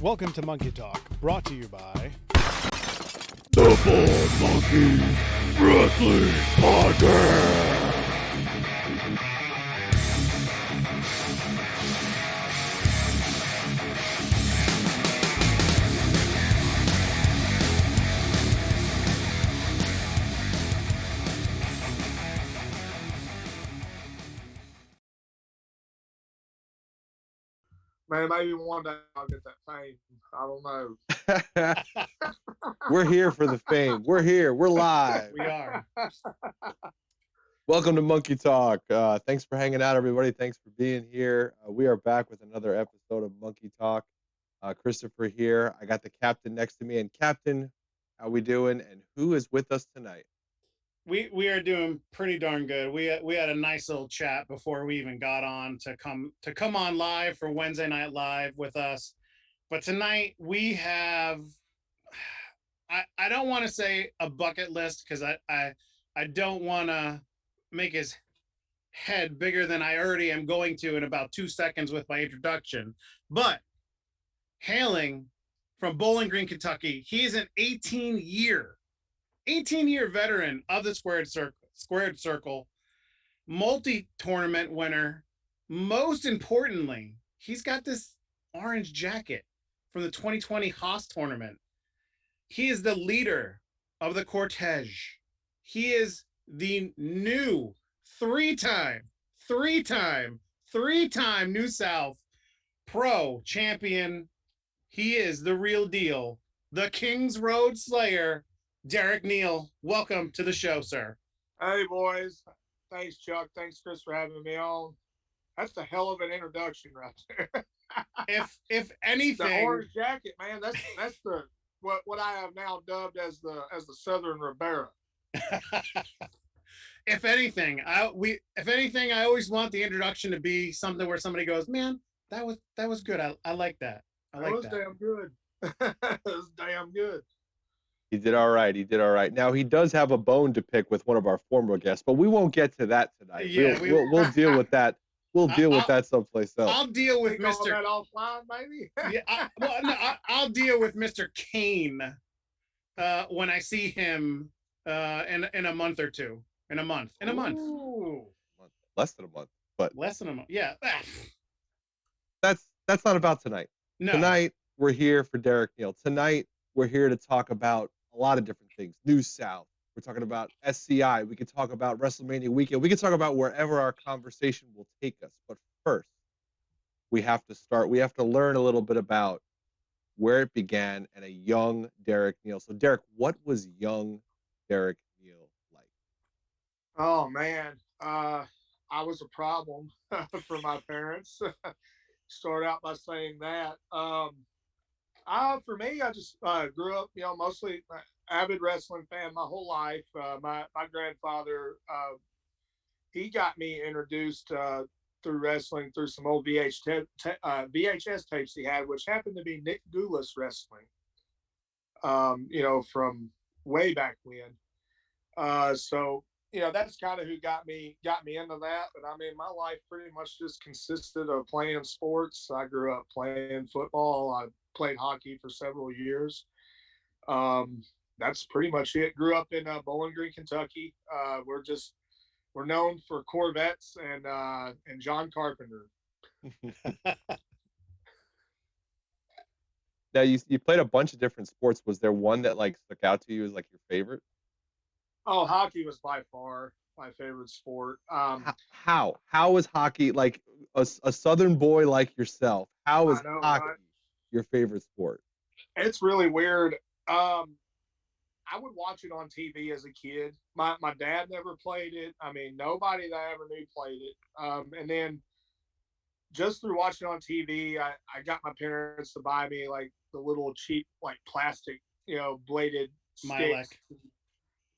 Welcome to Monkey Talk, brought to you by the Full Monkey Wrestling Podcast. Man, maybe one day I'll get that fame. I don't know. We're here for the fame. We're here. We're live. We are. Welcome to Monkey Talk. Thanks for hanging out, everybody. Thanks for being here. We are back with another episode of Monkey Talk. Christopher here. I got the captain next to me. And Captain, how we doing? And who is with us tonight? We are doing pretty darn good. We had a nice little chat before we even got on to come on live for Wednesday Night Live with us. But tonight we have, I don't want to say a bucket list because I don't want to make his head bigger than I already am going to in about 2 seconds with my introduction. But hailing from Bowling Green, Kentucky, he's an 18-year veteran of the squared circle, multi-tournament winner. Most importantly, he's got this orange jacket from the 2020 Haas tournament. He is the leader of the cortege. He is the new three-time New South Pro champion. He is the real deal, the Kings Road Slayer, Derek Neal. Welcome to the show, sir. Hey, boys. Thanks, Chuck. Thanks, Chris, for having me on. That's a hell of an introduction right there. If anything, the orange jacket, man. That's the what I have now dubbed as the Southern Ribera. If anything, I always want the introduction to be something where somebody goes, "Man, that was good. I like that. That was damn good. That was damn good." He did all right. Now, he does have a bone to pick with one of our former guests, but we won't get to that tonight. Yeah, we'll deal with that. We'll deal with that someplace else. I'll deal with Mr. that offline, maybe. Yeah, I'll deal with Mr. Kane when I see him in a month or two. In a month. Ooh. Less than a month, but less than a month. Yeah. That's not about tonight. No. Tonight we're here for Derek Neal. Tonight we're here to talk about a lot of different things. New South. We're talking about SCI. We could talk about WrestleMania weekend. We could talk about wherever our conversation will take us. But first, we have to start. We have to learn a little bit about where it began and a young Derek Neal. So, Derek, what was young Derek Neal like? Oh, man. I was a problem for my parents. Start out by saying that. For me, I just grew up, mostly avid wrestling fan my whole life. My grandfather, he got me introduced through wrestling through some old VHS tapes he had, which happened to be Nick Gulas wrestling, from way back when. So that's kind of who got me into that. But I mean, my life pretty much just consisted of playing sports. I grew up playing football. I played hockey for several years. That's pretty much it. Grew up in Bowling Green, Kentucky. We're known for Corvettes and John Carpenter. Now, you played a bunch of different sports. Was there one that stuck out to you as your favorite? Oh, hockey was by far my favorite sport. How is hockey, like a Southern boy like yourself? How is hockey your favorite sport? It's really weird. I would watch it on TV as a kid. My dad never played it. I mean, nobody that I ever knew played it. And then just through watching it on TV, I got my parents to buy me the little cheap plastic, bladed Milex. sticks.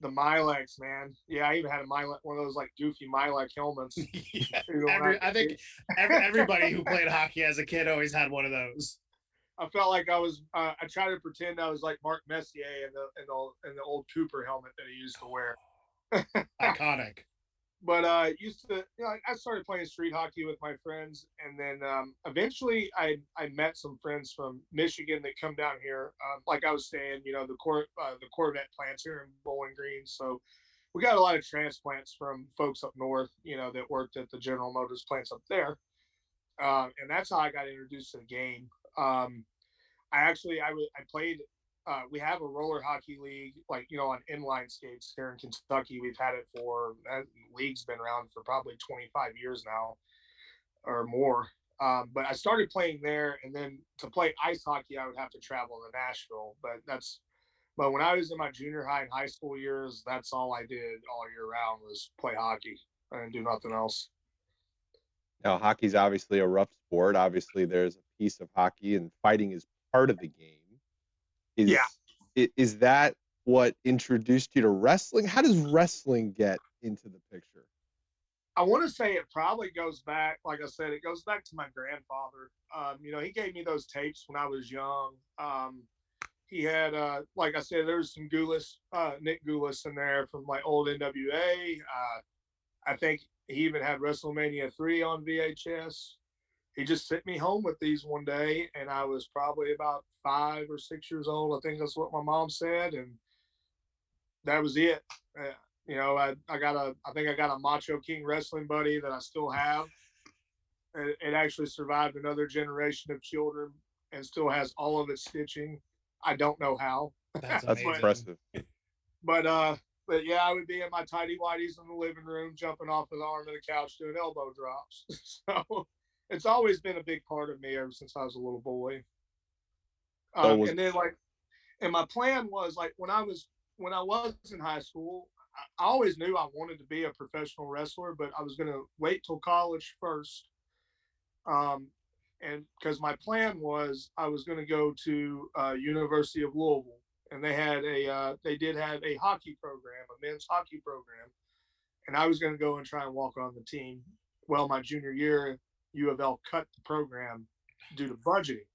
The Milex, man. Yeah, I even had one of those goofy Milex helmets. Yeah. I think everybody who played hockey as a kid always had one of those. I felt like I was. I tried to pretend I was like Mark Messier in the old Cooper helmet that he used to wear. Iconic. but used to, I started playing street hockey with my friends, and then eventually I met some friends from Michigan that come down here. Like I was saying, the Corvette plants here in Bowling Green, so we got a lot of transplants from folks up north, that worked at the General Motors plants up there, and that's how I got introduced to the game. I played. We have a roller hockey league, like on inline skates here in Kentucky. We've had it for that league's been around for probably 25 years now or more. But I started playing there, and then to play ice hockey, I would have to travel to Nashville. But when I was in my junior high and high school years, that's all I did all year round was play hockey. I didn't do nothing else. Now, hockey's obviously a rough sport. Obviously, there's a piece of hockey, and fighting is part of the game. Yeah. Is that what introduced you to wrestling? How does wrestling get into the picture? I want to say it probably goes back, like I said, it goes back to my grandfather. He gave me those tapes when I was young. He had, like I said, there was some Nick Goulas in there from like old NWA. I think he even had WrestleMania 3 on VHS. He just sent me home with these one day, and I was probably about 5 or 6 years old. I think that's what my mom said, and that was it. I think I got a Macho King wrestling buddy that I still have. It actually survived another generation of children and still has all of its stitching. I don't know how. That's That's amazing. impressive. But yeah, I would be in my tidy whities in the living room, jumping off the arm of the couch doing elbow drops. So it's always been a big part of me ever since I was a little boy. And then and my plan was like when I was in high school, I always knew I wanted to be a professional wrestler, but I was going to wait till college first. And because my plan was I was going to go to University of Louisville, and they did have a hockey program, a men's hockey program, and I was going to go and try and walk on the team. Well, my junior year, U of L cut the program due to budgeting.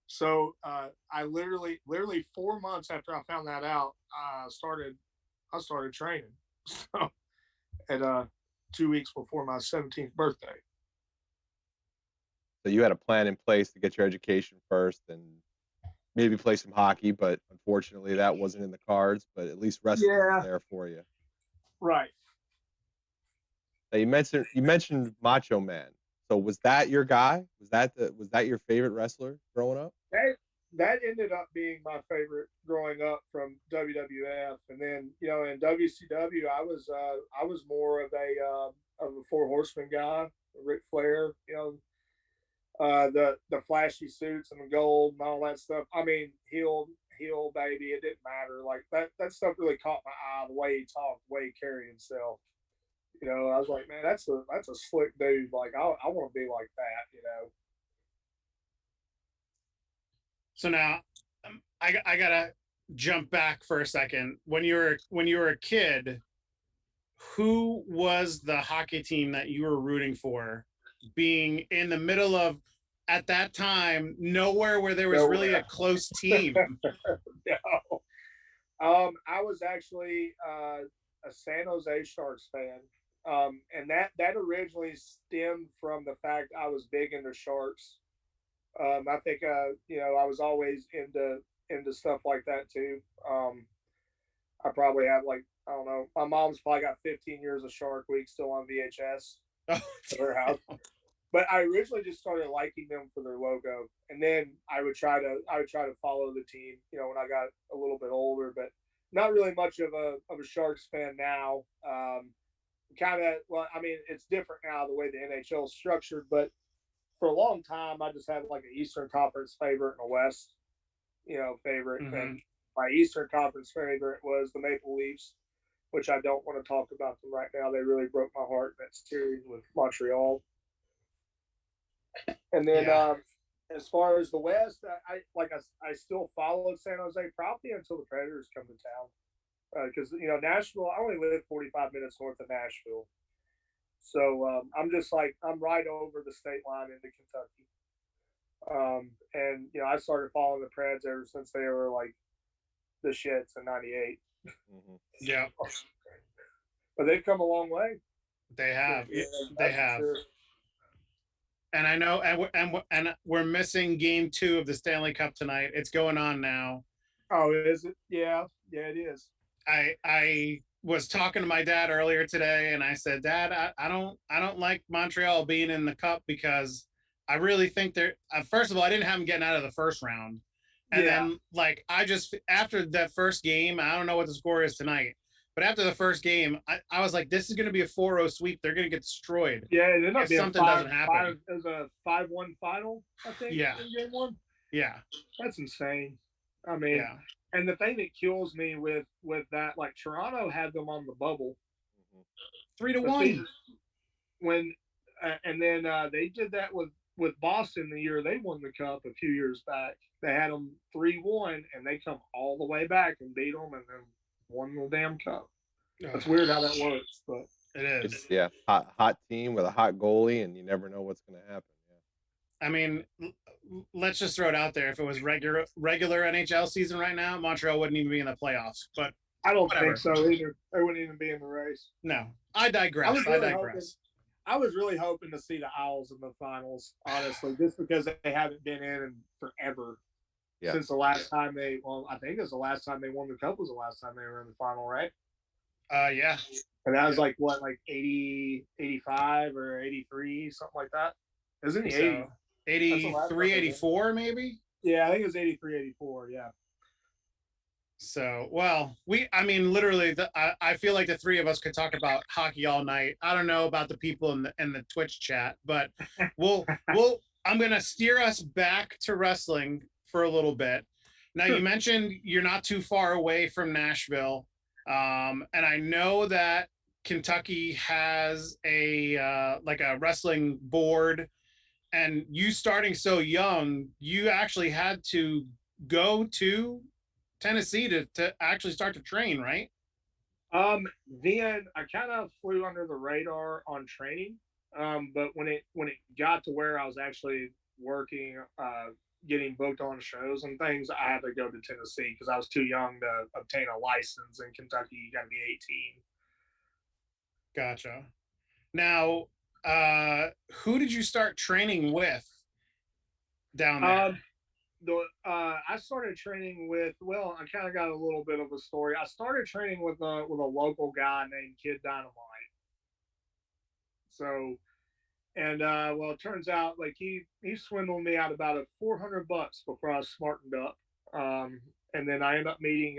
So I literally 4 months after I found that out, I started training. So at 2 weeks before my 17th birthday. So you had a plan in place to get your education first and maybe play some hockey, but unfortunately that wasn't in the cards, but at least wrestling was there for you. Right. Now you mentioned Macho Man. So was that your guy? Was that your favorite wrestler growing up? That ended up being my favorite growing up from WWF, and then in WCW I was more of a Four Horsemen guy, Ric Flair, the flashy suits and the gold and all that stuff. I mean, heel baby, it didn't matter. Like that stuff really caught my eye. The way he talked, the way he carried himself. I was like, man, that's a slick dude. Like I want to be like that. So now I gotta jump back for a second. When you were a kid, who was the hockey team that you were rooting for? Being in the middle of, at that time, nowhere where there was really a close team. No. I was actually a San Jose Sharks fan. And that originally stemmed from the fact I was big into Sharks. I think I was always into stuff like that too. I probably have I don't know. My mom's probably got 15 years of Shark Week still on VHS at her house. But I originally just started liking them for their logo, and then I would try to follow the team. When I got a little bit older, but not really much of a Sharks fan now. Well, I mean, it's different now the way the NHL is structured, but for a long time, I just had like an Eastern Conference favorite and a West, favorite. Mm-hmm. And my Eastern Conference favorite was the Maple Leafs, which I don't want to talk about them right now. They really broke my heart in that series with Montreal. And then as far as the West, I still followed San Jose probably until the Predators come to town. Because, Nashville, I only live 45 minutes north of Nashville. So I'm right over the state line into Kentucky. And I started following the Preds ever since they were like the shits in '98. Mm-hmm. Yeah. but they've come a long way. They have. Yeah, They that's for have. sure. And I know, and we're missing game 2 of the Stanley Cup tonight. It's going on now. Oh, is it? Yeah, it is. I was talking to my dad earlier today, and I said, Dad, I don't like Montreal being in the cup because I really think they're. First of all, I didn't have them getting out of the first round, and Yeah. then like I just after that first game, I don't know what the score is tonight, but after the first game, I was like, this is going to be a 4-0 sweep. They're going to get destroyed. Yeah, it ended up If being something doesn't happen. it was a 5-1 final, I think, Yeah. in game 1. Yeah. That's insane. I mean, Yeah. and the thing that kills me with that, like Toronto had them on the bubble, 3-1. When and then they did that with Boston the year they won the cup a few years back. They had them 3-1, and they come all the way back and beat them, and then won the damn cup. It's weird how that works, but it is. It's hot team with a hot goalie, and you never know what's going to happen. I mean, let's just throw it out there. If it was regular NHL season right now, Montreal wouldn't even be in the playoffs. But I don't whatever. think so either. They wouldn't even be in the race. No, I digress. I was really hoping to see the Owls in the finals, honestly, just because they haven't been in forever. Yeah. Since the last time I think it's the last time they won the cup was the last time they were in the final, right? Yeah. And that was like 80, 85 or 83, something like that. It was in the 80s. 83, 84 maybe? Yeah, I think it was 83, 84, yeah. So, well, literally, I feel like the three of us could talk about hockey all night. I don't know about the people in the Twitch chat, but I'm going to steer us back to wrestling for a little bit. Now, you mentioned you're not too far away from Nashville, and I know that Kentucky has a wrestling board, and you starting so young, you actually had to go to Tennessee to actually start to train, right? Then I kind of flew under the radar on training, but when it got to where I was actually working, getting booked on shows and things, I had to go to Tennessee because I was too young to obtain a license. In Kentucky, you got to be 18. Gotcha. Now, who did you start training with down there? I started training with. Well, I kind of got a little bit of a story. I started training with a local guy named Kid Dynamite. So, and it turns out like he swindled me out about $400 before I was smartened up. And then I ended up meeting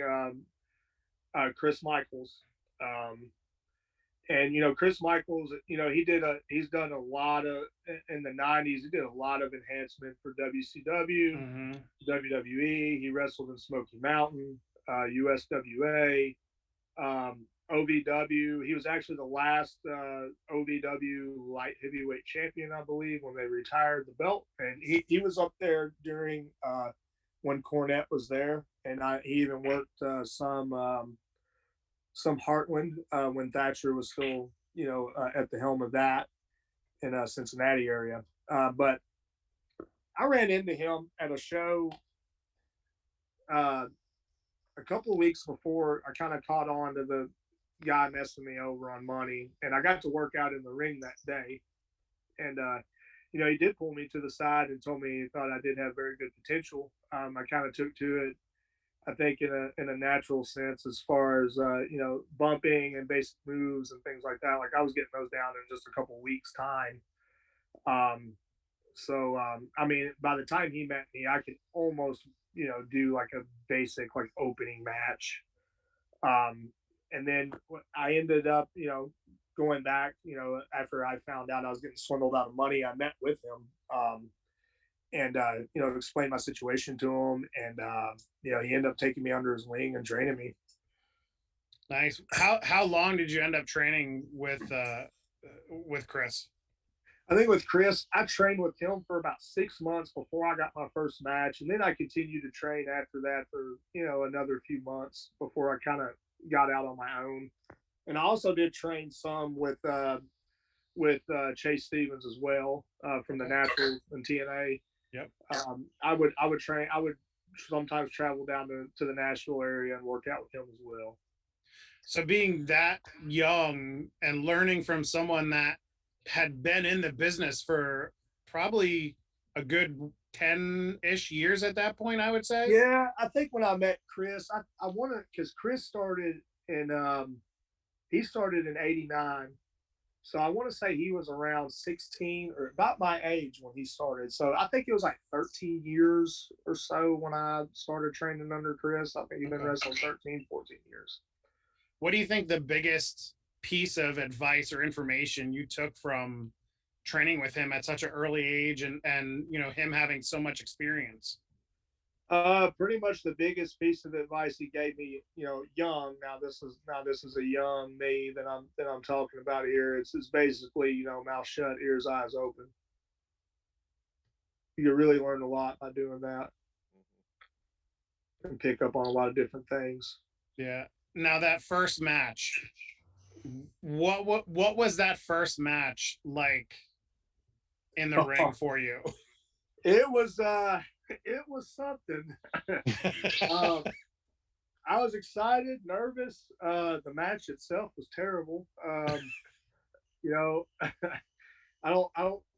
Chris Michaels. And Chris Michaels, he's done a lot of in the 90s. He did a lot of enhancement for WCW, WWE. He wrestled in Smoky Mountain, USWA, OVW. He was actually the last OVW light heavyweight champion, I believe, when they retired the belt. And he was up there during when Cornette was there, and he even worked some Heartland when Thatcher was still, at the helm of that in Cincinnati area. But I ran into him at a show a couple of weeks before I kind of caught on to the guy messing me over on money. And I got to work out in the ring that day. And, he did pull me to the side and told me he thought I did have very good potential. I kind of took to it, I think, in a natural sense, as far as bumping and basic moves and things like that. Like I was getting those down in just a couple of weeks' time. By the time he met me, I could almost do like a basic like opening match. And then I ended up going back after I found out I was getting swindled out of money. I met with him. And explained my situation to him, and he ended up taking me under his wing and training me. Nice. How long did you end up training with Chris? I think with Chris, I trained with him for about 6 months before I got my first match, and then I continued to train after that for another few months before I kind of got out on my own. And I also did train some with Chase Stevens as well from the Naturals and TNA. Yep. I would train. I would sometimes travel down to the Nashville area and work out with him as well. So being that young and learning from someone that had been in the business for probably a good 10-ish years at that point, I would say. Yeah, I think when I met Chris, I wanted, because Chris started in he started in '89. So I want to say he was around 16 or about my age when he started. So I think it was like 13 years or so when I started training under Chris. I think he's been wrestling 13, 14 years. What do you think the biggest piece of advice or information you took from training with him at such an early age, and you know, him having so much experience? Pretty much the biggest piece of advice he gave me, you know, young. Now this is a young me that I'm talking about here. It's basically, you know, mouth shut, ears, eyes open. You really learn a lot by doing that and pick up on a lot of different things. Yeah. Now that first match, what was that first match like in the ring for you? It was something. I was excited, nervous. The match itself was terrible. You know, I don't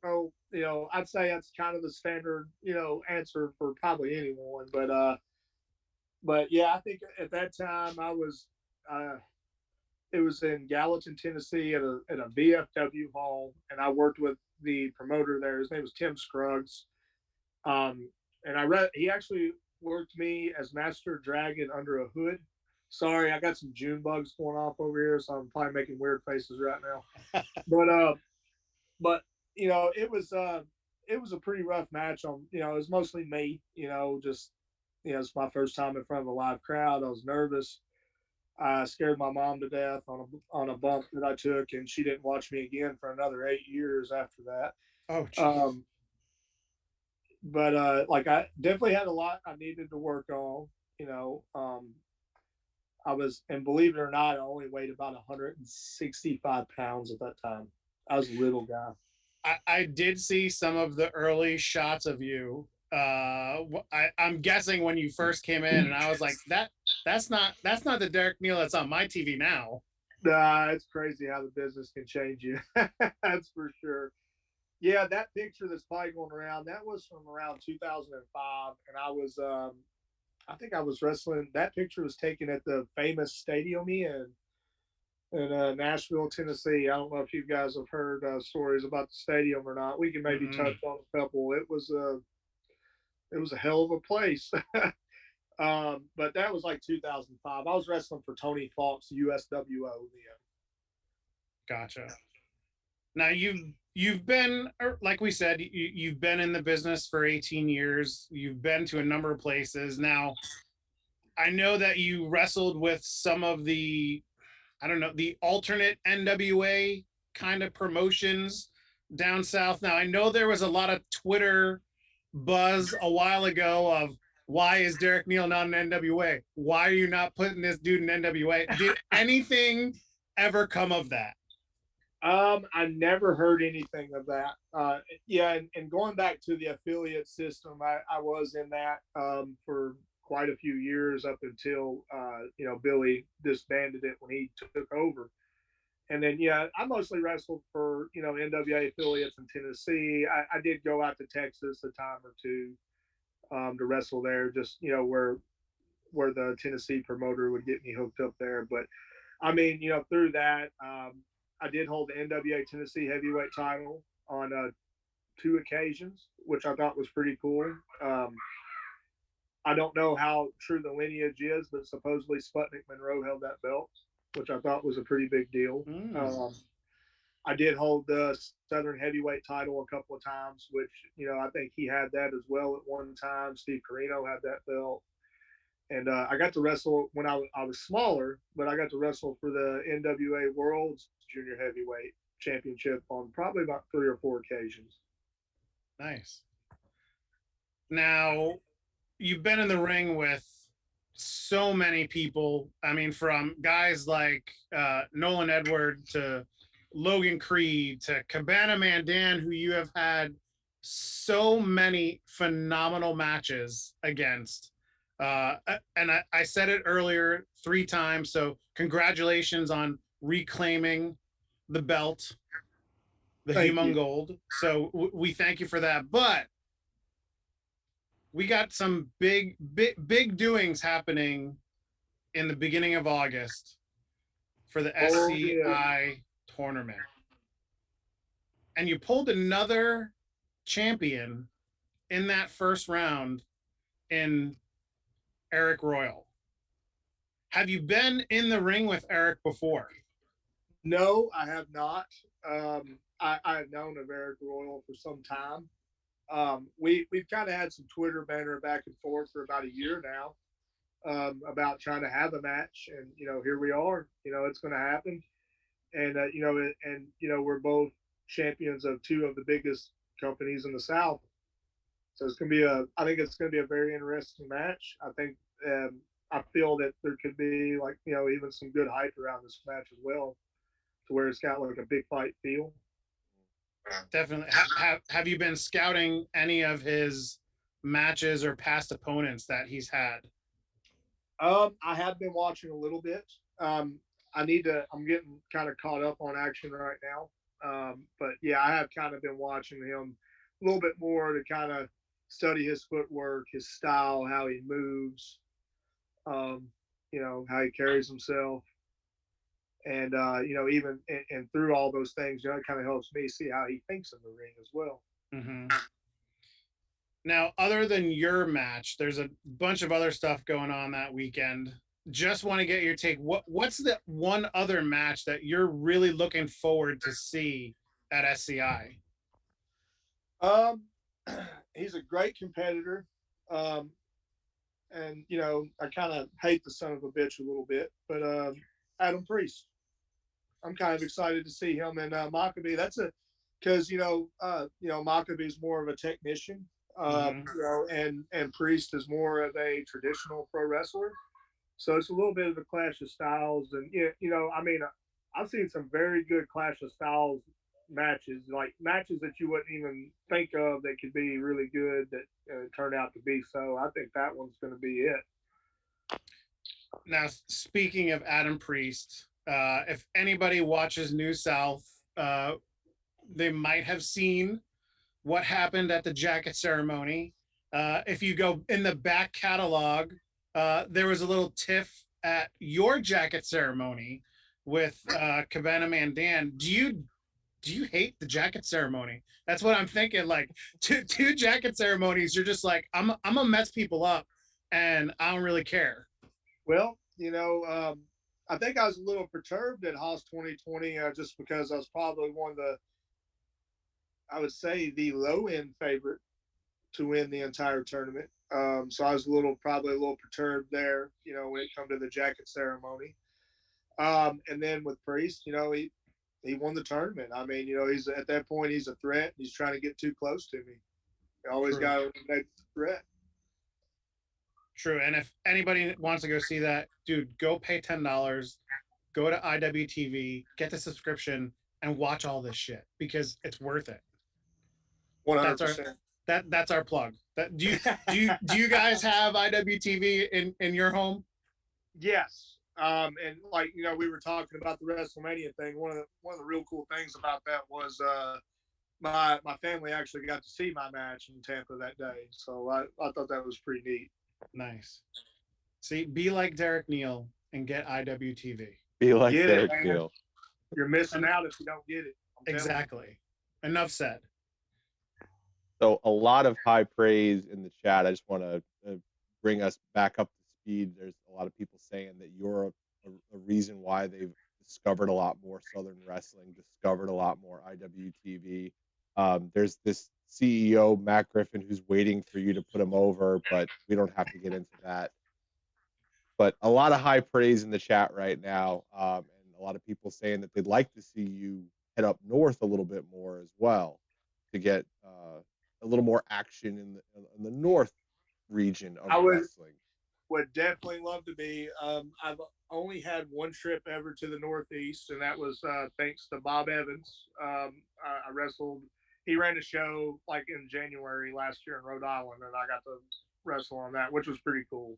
know. You know, I'd say that's kind of the standard, you know, answer for probably anyone. But yeah, I think at that time I was, it was in Gallatin, Tennessee, at a VFW hall, and I worked with the promoter there. His name was Tim Scruggs. And he actually worked me as Master Dragon under a hood. Sorry, I got some June bugs going off over here, so I'm probably making weird faces right now. But you know, it was a pretty rough match. You know, it was mostly me. You know, just, you know, it's my first time in front of a live crowd. I was nervous. I scared my mom to death on a bump that I took, and she didn't watch me again for another 8 years after that. Oh, but like, I definitely had a lot I needed to work on. You know, I was, and believe it or not, I only weighed about 165 pounds at that time. I was a little guy. I did see some of the early shots of you. I'm guessing when you first came in, and I was like, that's not the Derek Neal that's on my TV now. It's crazy how the business can change you. That's for sure. Yeah, that picture that's probably going around, that was from around 2005, and I think I was wrestling. That picture was taken at the famous stadium in Nashville, Tennessee. I don't know if you guys have heard stories about the stadium or not. We can maybe touch on a couple. It was a hell of a place. But that was like 2005. I was wrestling for Tony Fox, USWO then. Gotcha. Now you've been, like we said, you've been in the business for 18 years. You've been to a number of places. Now, I know that you wrestled with some of the, I don't know, the alternate NWA kind of promotions down south. Now, I know there was a lot of Twitter buzz a while ago of, why is Derek Neal not an NWA? Why are you not putting this dude in NWA? Did anything ever come of that? I never heard anything of that. Yeah, and going back to the affiliate system, I was in that for quite a few years up until you know, Billy disbanded it when he took over. And then, yeah, I mostly wrestled for, you know, NWA affiliates in Tennessee. I did go out to Texas a time or two to wrestle there, just, you know, where the Tennessee promoter would get me hooked up there. But I mean, you know, through that, I did hold the NWA Tennessee heavyweight title on 2 occasions, which I thought was pretty cool. I don't know how true the lineage is, but supposedly Sputnik Monroe held that belt, which I thought was a pretty big deal. I did hold the Southern heavyweight title a couple of times, which, you know, I think he had that as well at one time. Steve Carino had that belt. And I got to wrestle when I was smaller, but I got to wrestle for the NWA World's Junior Heavyweight Championship on probably about 3 or 4 occasions. Nice. Now, you've been in the ring with so many people. I mean, from guys like Nolan Edward to Logan Creed to Cabana Mandan, who you have had so many phenomenal matches against. And I said it earlier 3 times. So congratulations on reclaiming the belt, the Thank Human you. Gold. So we thank you for that. But we got some big doings happening in the beginning of August for the Oh, yeah. SCI tournament. And you pulled another champion in that first round in Arik Royal. Have you been in the ring with Arik before? No, I have not. I have known of Arik Royal for some time. We've kind of had some Twitter banter back and forth for about a year now, about trying to have a match, and here we are. It's going to happen, and we're both champions of two of the biggest companies in the South. So it's going to be I think it's going to be a very interesting match. I think I feel that there could be even some good hype around this match as well, to where it's got like a big fight feel. Definitely. Have you been scouting any of his matches or past opponents that he's had? I have been watching a little bit. I'm getting kind of caught up on action right now. But yeah, I have kind of been watching him a little bit more to kind of study his footwork, his style, how he moves, how he carries himself. And, even and through all those things, it kind of helps me see how he thinks in the ring as well. Mm-hmm. Now, other than your match, there's a bunch of other stuff going on that weekend. Just want to get your take. What's the one other match that you're really looking forward to see at SCI? He's a great competitor. And I kind of hate the son of a bitch a little bit, but Adam Priest. I'm kind of excited to see him and Maccabee. That's because Maccabee is more of a technician, and Priest is more of a traditional pro wrestler. So it's a little bit of a clash of styles, and I've seen some very good clash of styles matches, like matches that you wouldn't even think of that could be really good that turned out to be. So I think that one's going to be it. Now, speaking of Adam Priest, if anybody watches New South, they might have seen what happened at the jacket ceremony. If you go in the back catalog, there was a little tiff at your jacket ceremony with Cabana Man Dan. Do you hate the jacket ceremony? That's what I'm thinking. Like two jacket ceremonies, you're just like, I'm gonna mess people up, and I don't really care. Well, I think I was a little perturbed at Haas 2020 just because I was probably one of I would say, the low end favorite to win the entire tournament. So I was probably a little perturbed there, when it come to the jacket ceremony. And then with Priest, he won the tournament. I mean, he's at that point, he's a threat. He's trying to get too close to me. You always got to eliminate the threat. True. And if anybody wants to go see that, dude, go pay $10, go to IWTV, get the subscription, and watch all this shit because it's worth it. 100%. That's our plug. Do you guys have IWTV in your home? Yes. And we were talking about the WrestleMania thing. One of the real cool things about that was my family actually got to see my match in Tampa that day. So I thought that was pretty neat. Nice. See, be like Derek Neal and get IWTV. Be like Derek Neal. You're missing out if you don't get it. Exactly. Enough said. So a lot of high praise in the chat. I just want to bring us back up to speed. There's a lot of people saying that you're a reason why they've discovered a lot more Southern wrestling, discovered a lot more IWTV. There's this CEO, Matt Griffin, who's waiting for you to put him over, but we don't have to get into that. But a lot of high praise in the chat right now, and a lot of people saying that they'd like to see you head up north a little bit more as well to get a little more action in the north region of wrestling. Would definitely love to be. I've only had one trip ever to the Northeast, and that was thanks to Bob Evans. I wrestled. He ran a show like in January last year in Rhode Island, and I got to wrestle on that, which was pretty cool.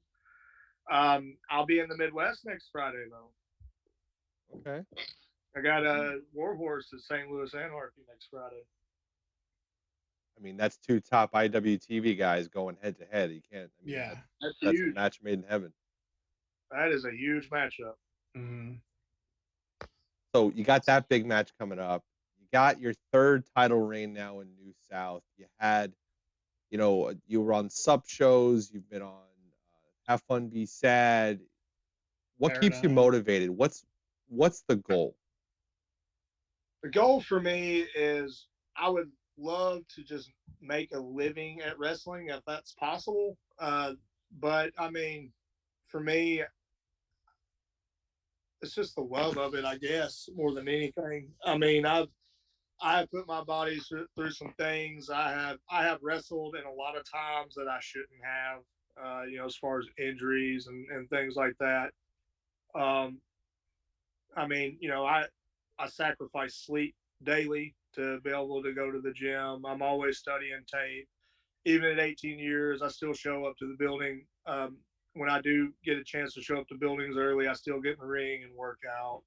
I'll be in the Midwest next Friday though. Okay. I got a Warhorse at St. Louis Anarchy next Friday. I mean, that's two top IWTV guys going head to head. You can't. I mean, Yeah. that's a match made in heaven. That is a huge matchup. Mm-hmm. So you got that big match coming up. You got your third title reign now in New South. You had, you were on sub shows. You've been on Have Fun, Be Sad. What keeps you Paradigm. motivated? What's the goal? The goal for me is I would love to just make a living at wrestling if that's possible. But I mean, for me, it's just the love of it, I guess, more than anything. I mean, I have put my body through some things. I have wrestled in a lot of times that I shouldn't have. As far as injuries and things like that. I mean, I sacrifice sleep daily to be able to go to the gym. I'm always studying tape. Even at 18 years, I still show up to the building. When I do get a chance to show up to buildings early, I still get in the ring and work out.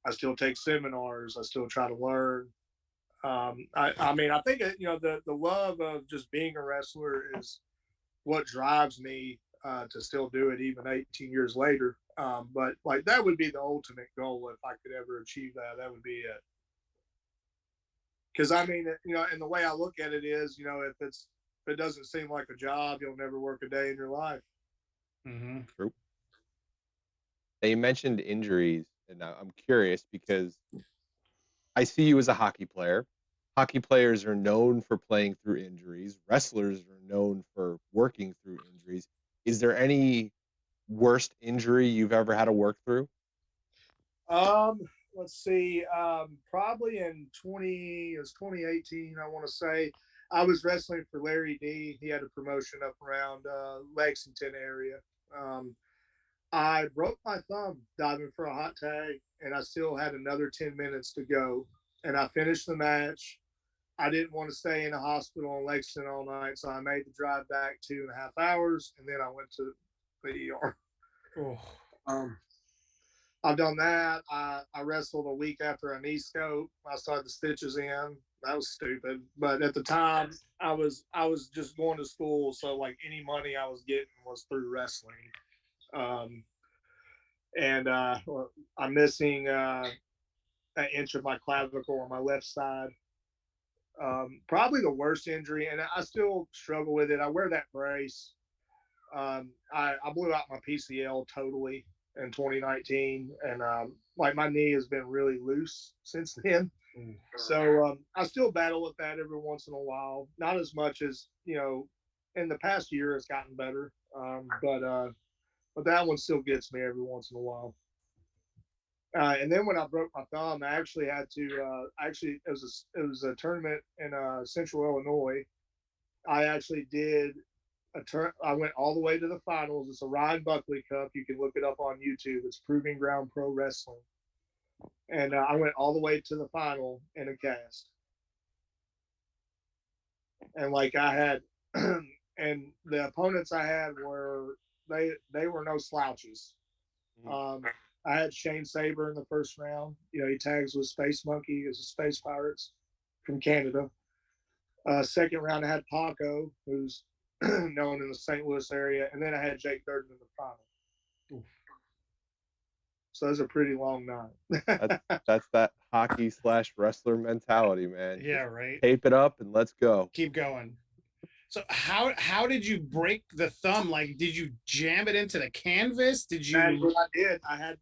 I still take seminars. I still try to learn. I mean, I think the love of just being a wrestler is what drives me to still do it even 18 years later. But like that would be the ultimate goal if I could ever achieve that. That would be it. Because I mean, and the way I look at it is, if it doesn't seem like a job, you'll never work a day in your life. Mm-hmm. True. Now, you mentioned injuries, and I'm curious because I see you as a hockey player. Hockey players are known for playing through injuries. Wrestlers are known for working through injuries. Is there any worst injury you've ever had to work through? Let's see. Probably in 2018, I want to say, I was wrestling for Larry D. He had a promotion up around Lexington area. I broke my thumb diving for a hot tag, and I still had another 10 minutes to go. And I finished the match. I didn't want to stay in a hospital in Lexington all night, so I made the drive back 2.5 hours, and then I went to the ER. Oh. I've done that. I wrestled a week after a knee scope. I started the stitches in. That was stupid. But at the time, I was just going to school, so like any money I was getting was through wrestling. And I'm missing an inch of my clavicle on my left side. Probably the worst injury, and I still struggle with it. I wear that brace. I blew out my PCL totally in 2019, and like my knee has been really loose since then. So I still battle with that every once in a while. Not as much as in the past year. It's gotten better, but that one still gets me every once in a while. And then when I broke my thumb, I actually had to. Actually, it was a tournament in Central Illinois. I actually did I went all the way to the finals. It's a Ryan Buckley Cup. You can look it up on YouTube. It's Proving Ground Pro Wrestling. And I went all the way to the final in a cast. And like I had, and the opponents I had were they were no slouches. I had Shane Saber in the first round. He tags with Space Monkey as a Space Pirates from Canada. Second round, I had Paco, who's known in the St. Louis area, and then I had Jake Durden in the final. Oof. So that's a pretty long night. That's that hockey / wrestler mentality, man. Yeah, just right. Tape it up and let's go. Keep going. So how did you break the thumb? Like, did you jam it into the canvas? Did you? And what I did,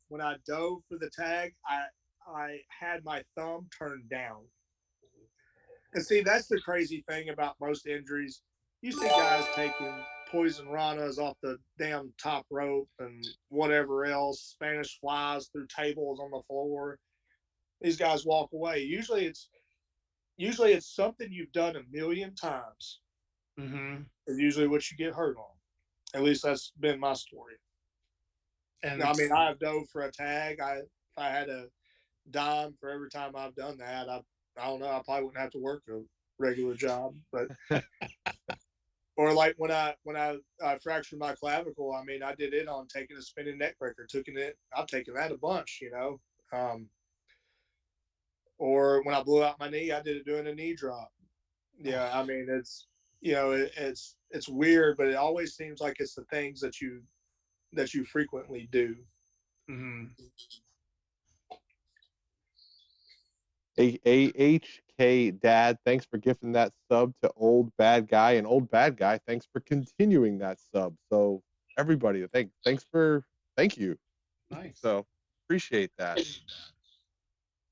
when I dove for the tag, I had my thumb turned down. And see, that's the crazy thing about most injuries. You see guys taking poison ranas off the damn top rope and whatever else, Spanish flies through tables on the floor. These guys walk away. Usually it's something you've done a million times. Mm-hmm. It's usually what you get hurt on. At least that's been my story. And I mean, I've dove for a tag. If I had a dime for every time I've done that, I don't know. I probably wouldn't have to work a regular job, but Or like when I fractured my clavicle, I mean, I did it on taking a spinning neck breaker. I've taken that a bunch, you know. Or when I blew out my knee, I did it doing a knee drop. Yeah, I mean, it's weird, but it always seems like it's the things that you frequently do. Mm-hmm. AHK Dad, thanks for gifting that sub to Old Bad Guy, and Old Bad Guy, thanks for continuing that sub. So everybody, thank you. Nice. So appreciate that.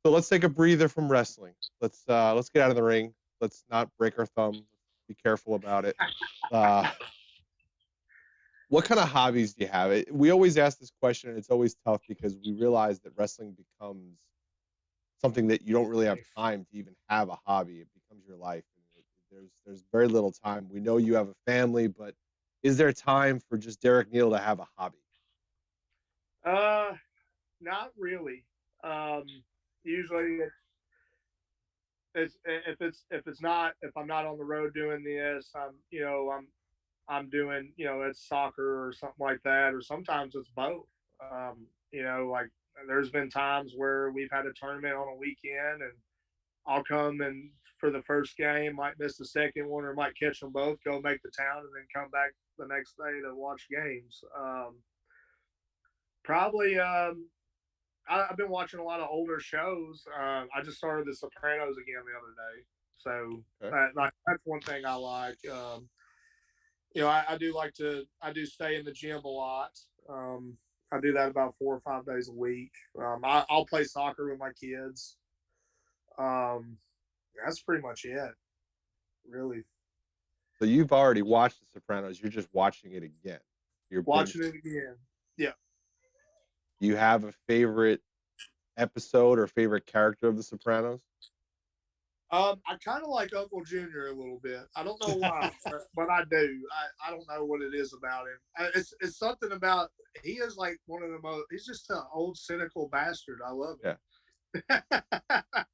So let's take a breather from wrestling. Let's get out of the ring. Let's not break our thumb. Be careful about it. What kind of hobbies do you have? We always ask this question, and it's always tough because we realize that wrestling becomes something that you don't really have time to even have a hobby. It becomes your life. And there's very little time. We know you have a family, but is there time for just Derek Neal to have a hobby? Not really. Usually if I'm not on the road doing this, I'm doing, it's soccer or something like that, or sometimes it's both. Like there's been times where we've had a tournament on a weekend and I'll come and for the first game, might miss the second one or might catch them both, go make the town, and then come back the next day to watch games. Probably, I've been watching a lot of older shows. I just started The Sopranos again the other day, so that's one thing I like. I do stay in the gym a lot. I do that about 4 or 5 days a week. I'll play soccer with my kids. That's pretty much it, really. So you've already watched The Sopranos. You're just watching it again. You're watching it again. Yeah. Do you have a favorite episode or favorite character of The Sopranos? I kind of like Uncle Junior a little bit. I don't know why, but I do. I don't know what it is about him. It's something about, he is like one of the most. He's just an old cynical bastard. I love him.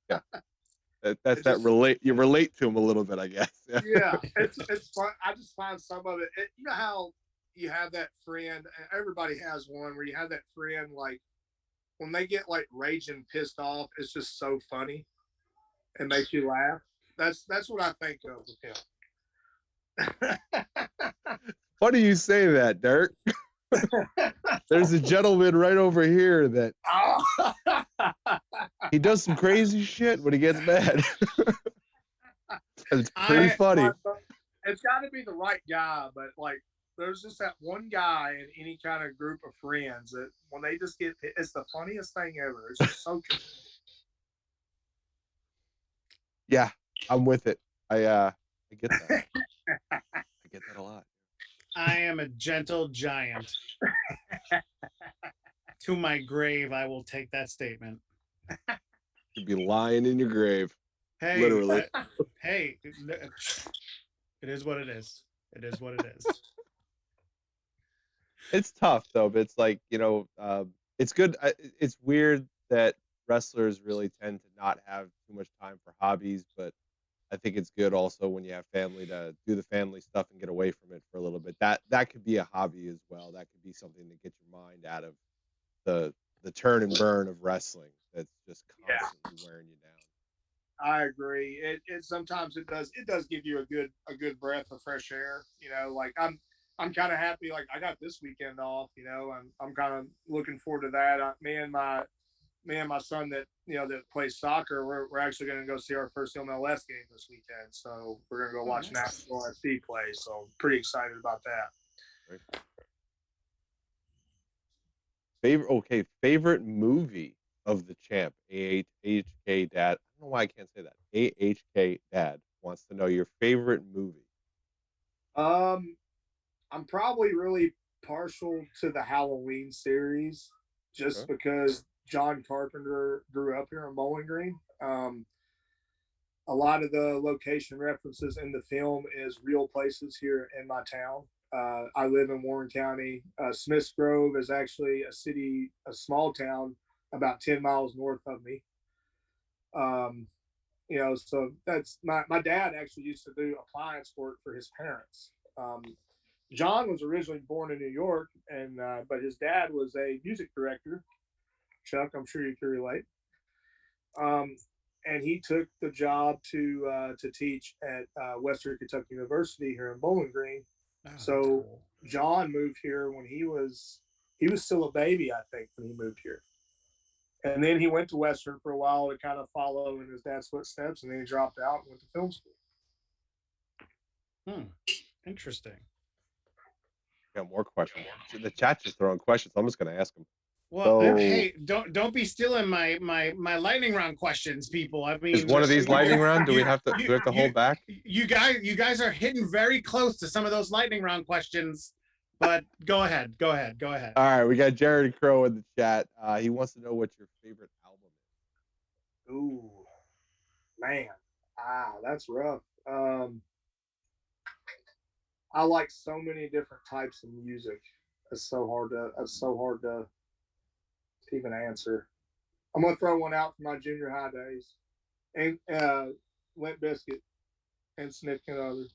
Yeah. You relate to him a little bit, I guess. Yeah, it's fun. I just find some of it. You know how you have that friend, and everybody has one, where you have that friend, like when they get like raging pissed off, it's just so funny and makes you laugh. That's what I think of with him. Funny you say that, Derek. There's a gentleman right over here that he does some crazy shit when he gets mad. It's pretty funny. It's got to be the right guy, but like there's just that one guy in any kind of group of friends that when they just get, it's the funniest thing ever. It's just so cool. Yeah, I'm with it. I get that. I get that a lot. I am a gentle giant. To my grave, I will take that statement. You'd be lying in your grave. Hey, literally. Hey, it is what it is. It is what it is. It's tough though, but it's like, it's good. It's weird that wrestlers really tend to not have too much time for hobbies, but I think it's good also when you have family to do the family stuff and get away from it for a little bit. That could be a hobby as well. That could be something to get your mind out of the turn and burn of wrestling that's just constantly wearing you down. I agree. It sometimes it does give you a good breath of fresh air. Like I'm kind of happy. Like I got this weekend off. I'm kind of looking forward to that. Me and my son that plays soccer, we're actually going to go see our first MLS game this weekend. So we're going to go watch National FC play. So I'm pretty excited about that. Right. Favorite movie of the champ, AHK Dad. I don't know why I can't say that. AHK Dad wants to know your favorite movie. I'm probably really partial to the Halloween series just because John Carpenter grew up here in Bowling Green. A lot of the location references in the film is real places here in my town. I live in Warren County. Smiths Grove is actually a small town about 10 miles north of me. So that's my dad actually used to do appliance work for his parents. John was originally born in New York, and but his dad was a music director. Chuck, I'm sure you can relate. And he took the job to teach at Western Kentucky University here in Bowling Green. Oh, so cool. John moved here when he was still a baby, I think, when he moved here. And then he went to Western for a while to kind of follow in his dad's footsteps, and then he dropped out and went to film school. Interesting. Got more questions. The chat's just throwing questions. I'm just going to ask them. Well, hey, don't be stealing my lightning round questions, people. I mean, is one of these lightning round? Do we have to hold back? You guys are hitting very close to some of those lightning round questions, but go ahead. All right, we got Jared Crow in the chat. He wants to know what your favorite album is. Ooh, man, that's rough. I like so many different types of music. It's so hard to even answer. I'm gonna throw one out from my junior high days, and Limp Bizkit and Significant Other.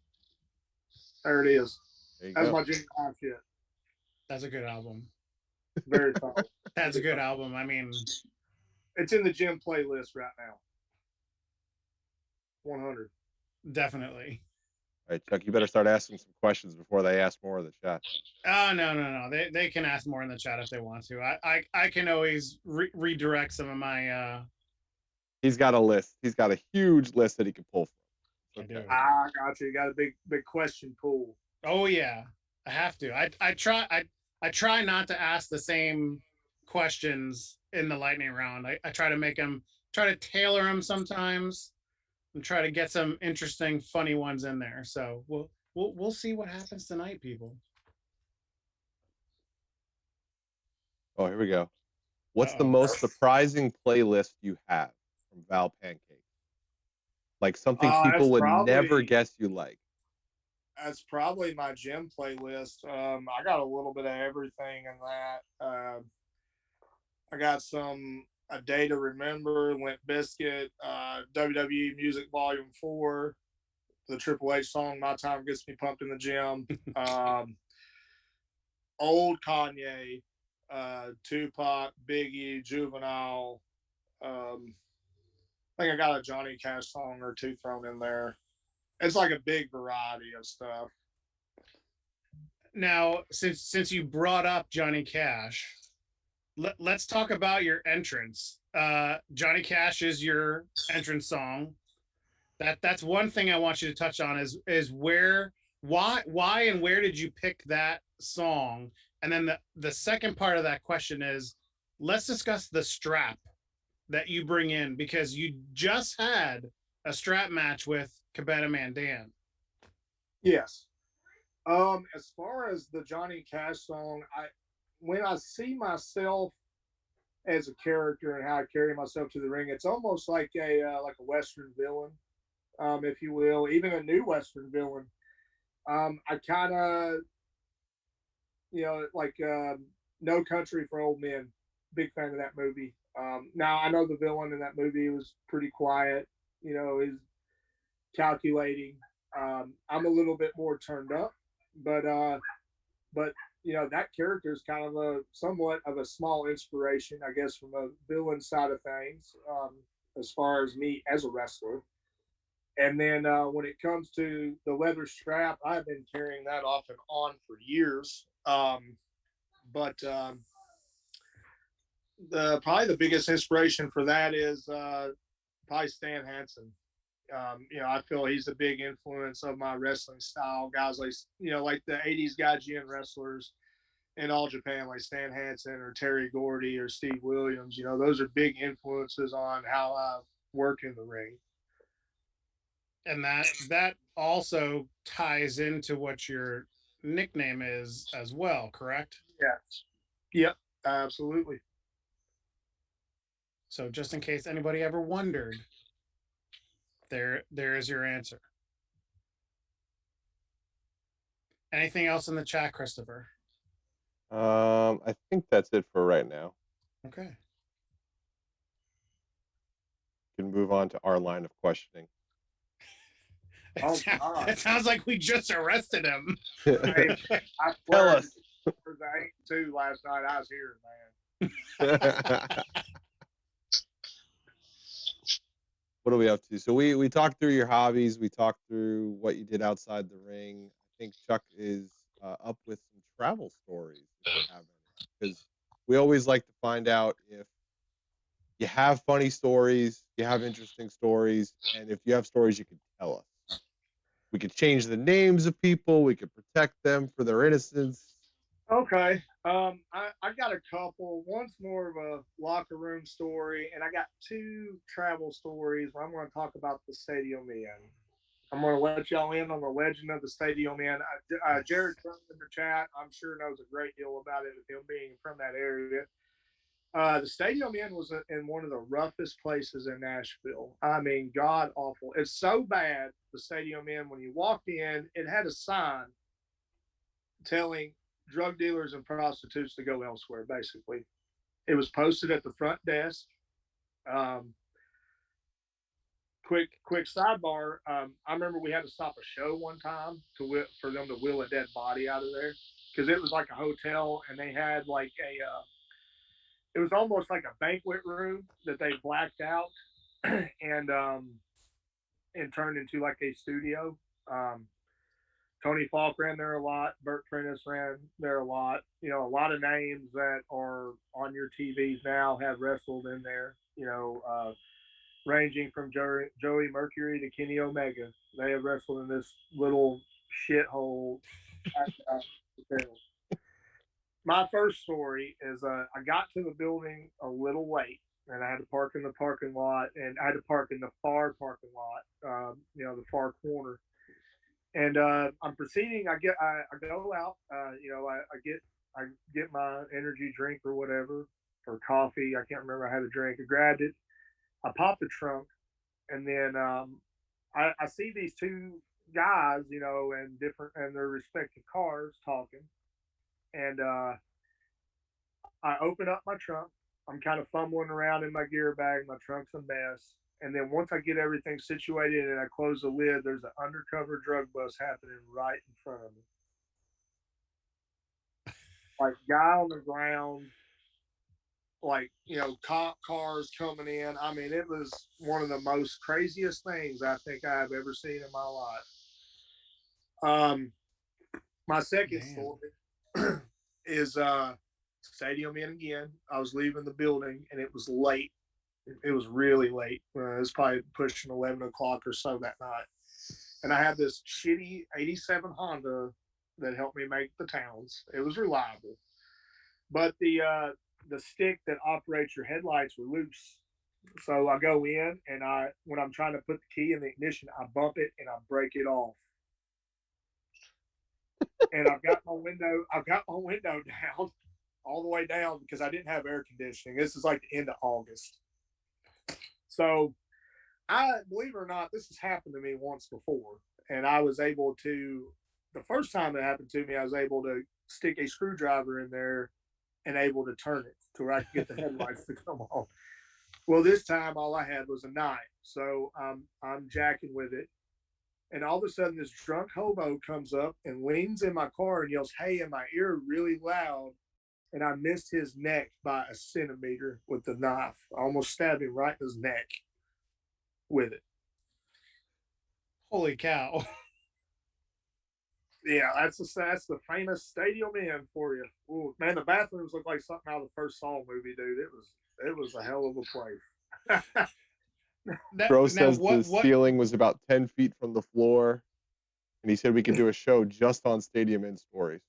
There it is. That's my junior high shit. That's a good album. Very solid. That's a good album. I mean, it's in the gym playlist right now. 100. Definitely. All right, Chuck, you better start asking some questions before they ask more of the chat. Oh, no. They can ask more in the chat if they want to. I can always redirect some of my. He's got a list. He's got a huge list that he can pull from. Okay. I got you. You got a big question pool. Oh yeah, I have to. I try not to ask the same questions in the lightning round. I try to tailor them sometimes, and try to get some interesting, funny ones in there. So we'll see what happens tonight, people. Oh, here we go. What's the most surprising playlist you have from Val Pancake? Like something people would never guess you like. That's probably my gym playlist. I got a little bit of everything in that. I got A Day to Remember, Limp Bizkit, WWE Music Volume 4, the Triple H song My Time Gets Me Pumped in the Gym, old Kanye, Tupac, Biggie, Juvenile. I think I got a Johnny Cash song or two thrown in there. It's like a big variety of stuff. Now, since you brought up Johnny Cash, let's talk about your entrance. Johnny Cash is your entrance song. That's one thing I want you to touch on is why and where did you pick that song? And then the second part of that question is, let's discuss the strap that you bring in, because you just had a strap match with Cabana Man Dan. Yes. As far as the Johnny Cash song, when I see myself as a character and how I carry myself to the ring, it's almost like a Western villain, if you will, even a new Western villain. I kind of, like No Country for Old Men. Big fan of that movie. Now I know the villain in that movie was pretty quiet. Is calculating. I'm a little bit more turned up, but that character is kind of somewhat of a small inspiration, I guess, from a villain side of things, as far as me as a wrestler. And then when it comes to the leather strap, I've been carrying that off and on for years. But probably the biggest inspiration for that is probably Stan Hansen. I feel he's a big influence of my wrestling style. Guys like the 80s Gaijin wrestlers in All Japan, like Stan Hansen or Terry Gordy or Steve Williams. Those are big influences on how I work in the ring. And that also ties into what your nickname is as well, correct? Yes. Yep, absolutely. So just in case anybody ever wondered, there is your answer. Anything else in the chat, Christopher? I think that's it for right now. Okay. You can move on to our line of questioning. Oh God! It sounds like we just arrested him. Hey, I Tell swear, us. for the 8-2 last night, I was here, man. What are we up to? So we talked through your hobbies. We talked through what you did outside the ring. I think Chuck is up with some travel stories, if you have any, because we always like to find out if you have funny stories, you have interesting stories, and if you have stories you can tell us. We could change the names of people. We could protect them for their innocence. Okay. I got a couple. One's more of a locker room story, and I got two travel stories where I'm going to talk about the Stadium Inn. I'm going to let y'all in on the legend of the Stadium Inn. Jared from in the chat, I'm sure knows a great deal about it, with him being from that area. The Stadium Inn was in one of the roughest places in Nashville. I mean, god awful. It's so bad. The Stadium Inn, when you walked in, it had a sign telling drug dealers and prostitutes to go elsewhere. Basically, it was posted at the front desk. Um, quick sidebar. I remember we had to stop a show one time for them to wheel a dead body out of there, because it was like a hotel and they had like it was almost like a banquet room that they blacked out and turned into like a studio. Um, Tony Falk ran there a lot. Burt Prentice ran there a lot. You know, a lot of names that are on your TVs now have wrestled in there. You know, ranging from Joey Mercury to Kenny Omega. They have wrestled in this little shithole. My first story is I got to the building a little late, and I had to park in the parking lot, and I had to park in the far parking lot, you know, the far corner. And I'm proceeding. I go out. I get my energy drink or whatever, or coffee. I can't remember. I had a drink. I grabbed it. I popped the trunk, and then I see these two guys, you know, and their respective cars talking, and I open up my trunk. I'm kind of fumbling around in my gear bag. My trunk's a mess. And then once I get everything situated and I close the lid, there's an undercover drug bust happening right in front of me. Like, guy on the ground, like, you know, cop cars coming in. I mean, it was one of the most craziest things I think I've ever seen in my life. My second story is Stadium Inn again. I was leaving the building and it was late. It was really late. It was probably pushing 11 o'clock or so that night. And I had this shitty 87 Honda that helped me make the towns. It was reliable. But the stick that operates your headlights were loose. So I go in and when I'm trying to put the key in the ignition, I bump it and I break it off. And I've got my window down, all the way down, because I didn't have air conditioning. This is like the end of August. So believe it or not, this has happened to me once before. And I was able to, the first time it happened to me, I was able to stick a screwdriver in there and able to turn it to where I could get the headlights to come on. Well, this time all I had was a knife. So I'm jacking with it. And all of a sudden, this drunk hobo comes up and leans in my car and yells, "Hey," in my ear really loud. And I missed his neck by a centimeter with the knife. I almost stabbed him right in his neck with it. Holy cow. Yeah, that's the famous Stadium Inn for you. Ooh, man, the bathrooms look like something out of the first Saw movie, dude. It was a hell of a place. Bro says the ceiling was about 10 feet from the floor, and he said we could do a show just on Stadium Inn stories.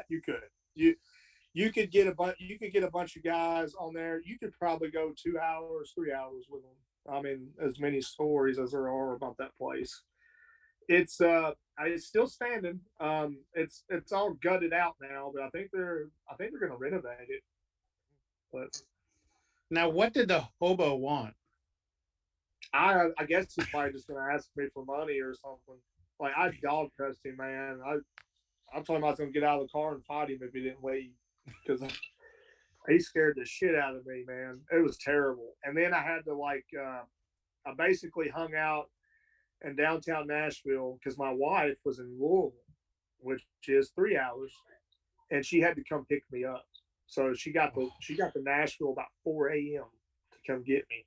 You could. You could get a bunch of guys on there. You could probably go 2 hours, 3 hours with them. I mean, as many stories as there are about that place. It's still standing. It's all gutted out now, but I think they're going to renovate it. But now, what did the hobo want? I guess he's probably just going to ask me for money or something. Like, I dog cussed him, man. I told him I was going to get out of the car and fight him if he didn't leave, because he scared the shit out of me, man. It was terrible. And then I had to I basically hung out in downtown Nashville because my wife was in Louisville, which is 3 hours, and she had to come pick me up. So she got to Nashville about 4 a.m. to come get me,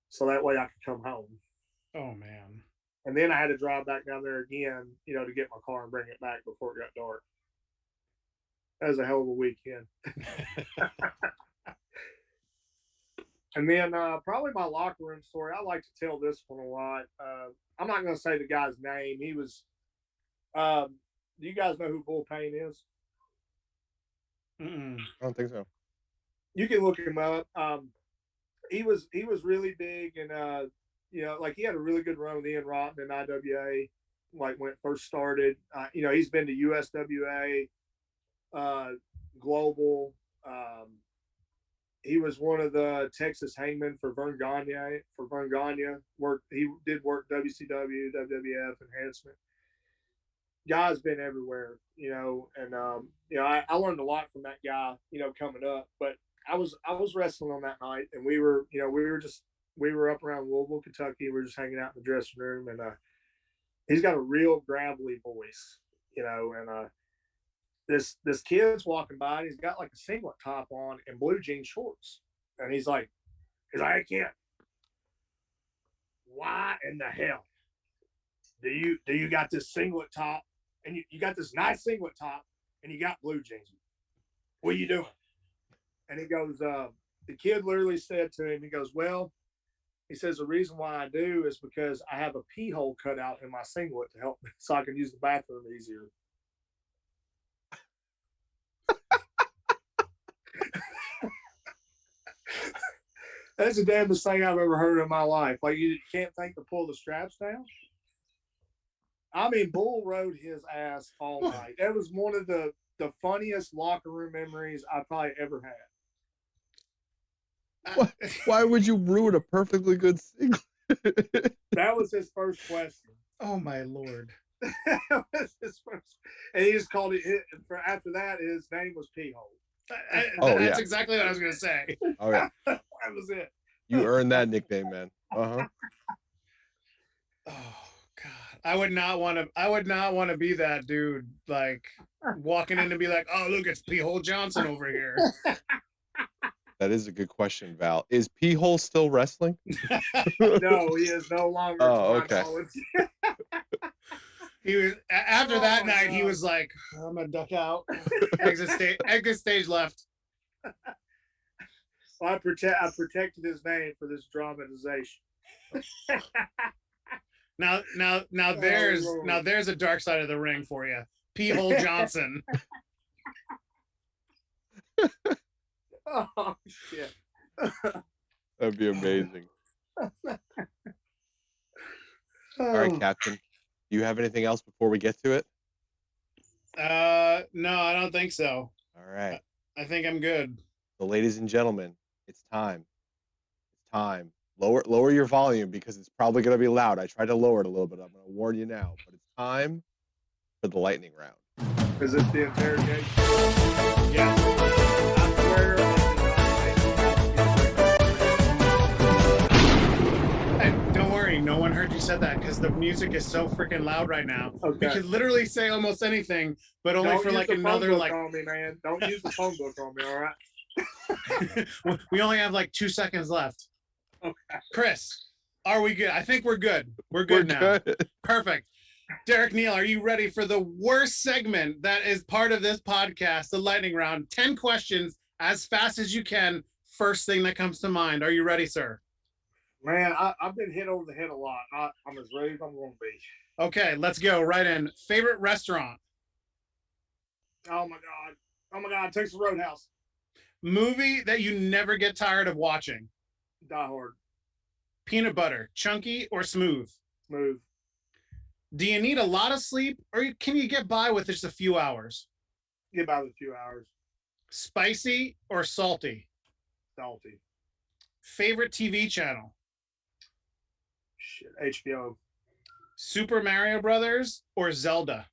so that way I could come home. Oh man! And then I had to drive back down there again, to get my car and bring it back before it got dark. That was a hell of a weekend. And then probably my locker room story. I like to tell this one a lot. I'm not going to say the guy's name. He was. Do you guys know who Bull Payne is? I don't think so. You can look him up. He was really big, and like he had a really good run with Ian Rotten in IWA, like when it first started. He's been to USWA, Global. He was one of the Texas hangmen for Vern Gagne. He did work WCW, WWF enhancement. Guy's been everywhere, and I learned a lot from that guy, coming up. But I was wrestling on that night, and we were up around Louisville, Kentucky. We were just hanging out in the dressing room, and he's got a real gravelly voice, and this kid's walking by, and he's got like a singlet top on and blue jean shorts, and he's like, "Hey kid, why in the hell do you got this singlet top, and you got this nice singlet top, and you got blue jeans? What are you doing?" And he goes, the kid literally said to him, he goes, "Well," he says, "the reason why I do is because I have a pee hole cut out in my singlet to help me so I can use the bathroom easier." That's the damnest thing I've ever heard in my life. Like, you can't think to pull the straps down? I mean, Bull rode his ass all night. That was one of the funniest locker room memories I probably ever had. Why would you ruin a perfectly good singlet? That was his first question. Oh, my Lord. That was his first. And he just called it, after that, his name was Pee Hole. That's exactly what I was going to say. Oh, yeah. That was it. You earned that nickname, man. Oh God, I would not want to be that dude. Like walking in and be like, "Oh, look, it's Pee Hole Johnson over here." That is a good question, Val. Is Pee Hole still wrestling? No, he is no longer. Oh, okay. He was after that night. God. He was like, "I'm gonna duck out." Exit stage left. Well, I protected his name for this dramatization. Now there's a dark side of the ring for you, Pee Hole Johnson. Oh shit! That'd be amazing. All right, Captain. Do you have anything else before we get to it? No, I don't think so. All right. I think I'm good. So, ladies and gentlemen, it's time. It's time. Lower your volume because it's probably going to be loud. I tried to lower it a little bit. I'm going to warn you now. But it's time for the lightning round. Is it the interrogation? Yeah. I swear. Don't worry, no one heard you said that because the music is so freaking loud right now. Okay. We could literally say almost anything, but only Don't for like use the another phone book like. on me, man. Don't use the phone book on me. All right. We only have like 2 seconds left. Okay. Chris, are we good? I think we're good. We're good now. Good. Perfect. Derek Neal, are you ready for the worst segment that is part of this podcast, the lightning round? 10 questions as fast as you can. First thing that comes to mind. Are you ready, sir? Man, I've been hit over the head a lot. I'm as ready as I'm going to be. Okay, let's go right in. Favorite restaurant? Oh my God. Texas Roadhouse. Movie that you never get tired of watching? Die Hard. Peanut butter, chunky or smooth? Smooth. Do you need a lot of sleep or can you get by with just a few hours? Get by with a few hours. Spicy or salty? Salty. Favorite TV channel? Shit, HBO. Super Mario Brothers or Zelda?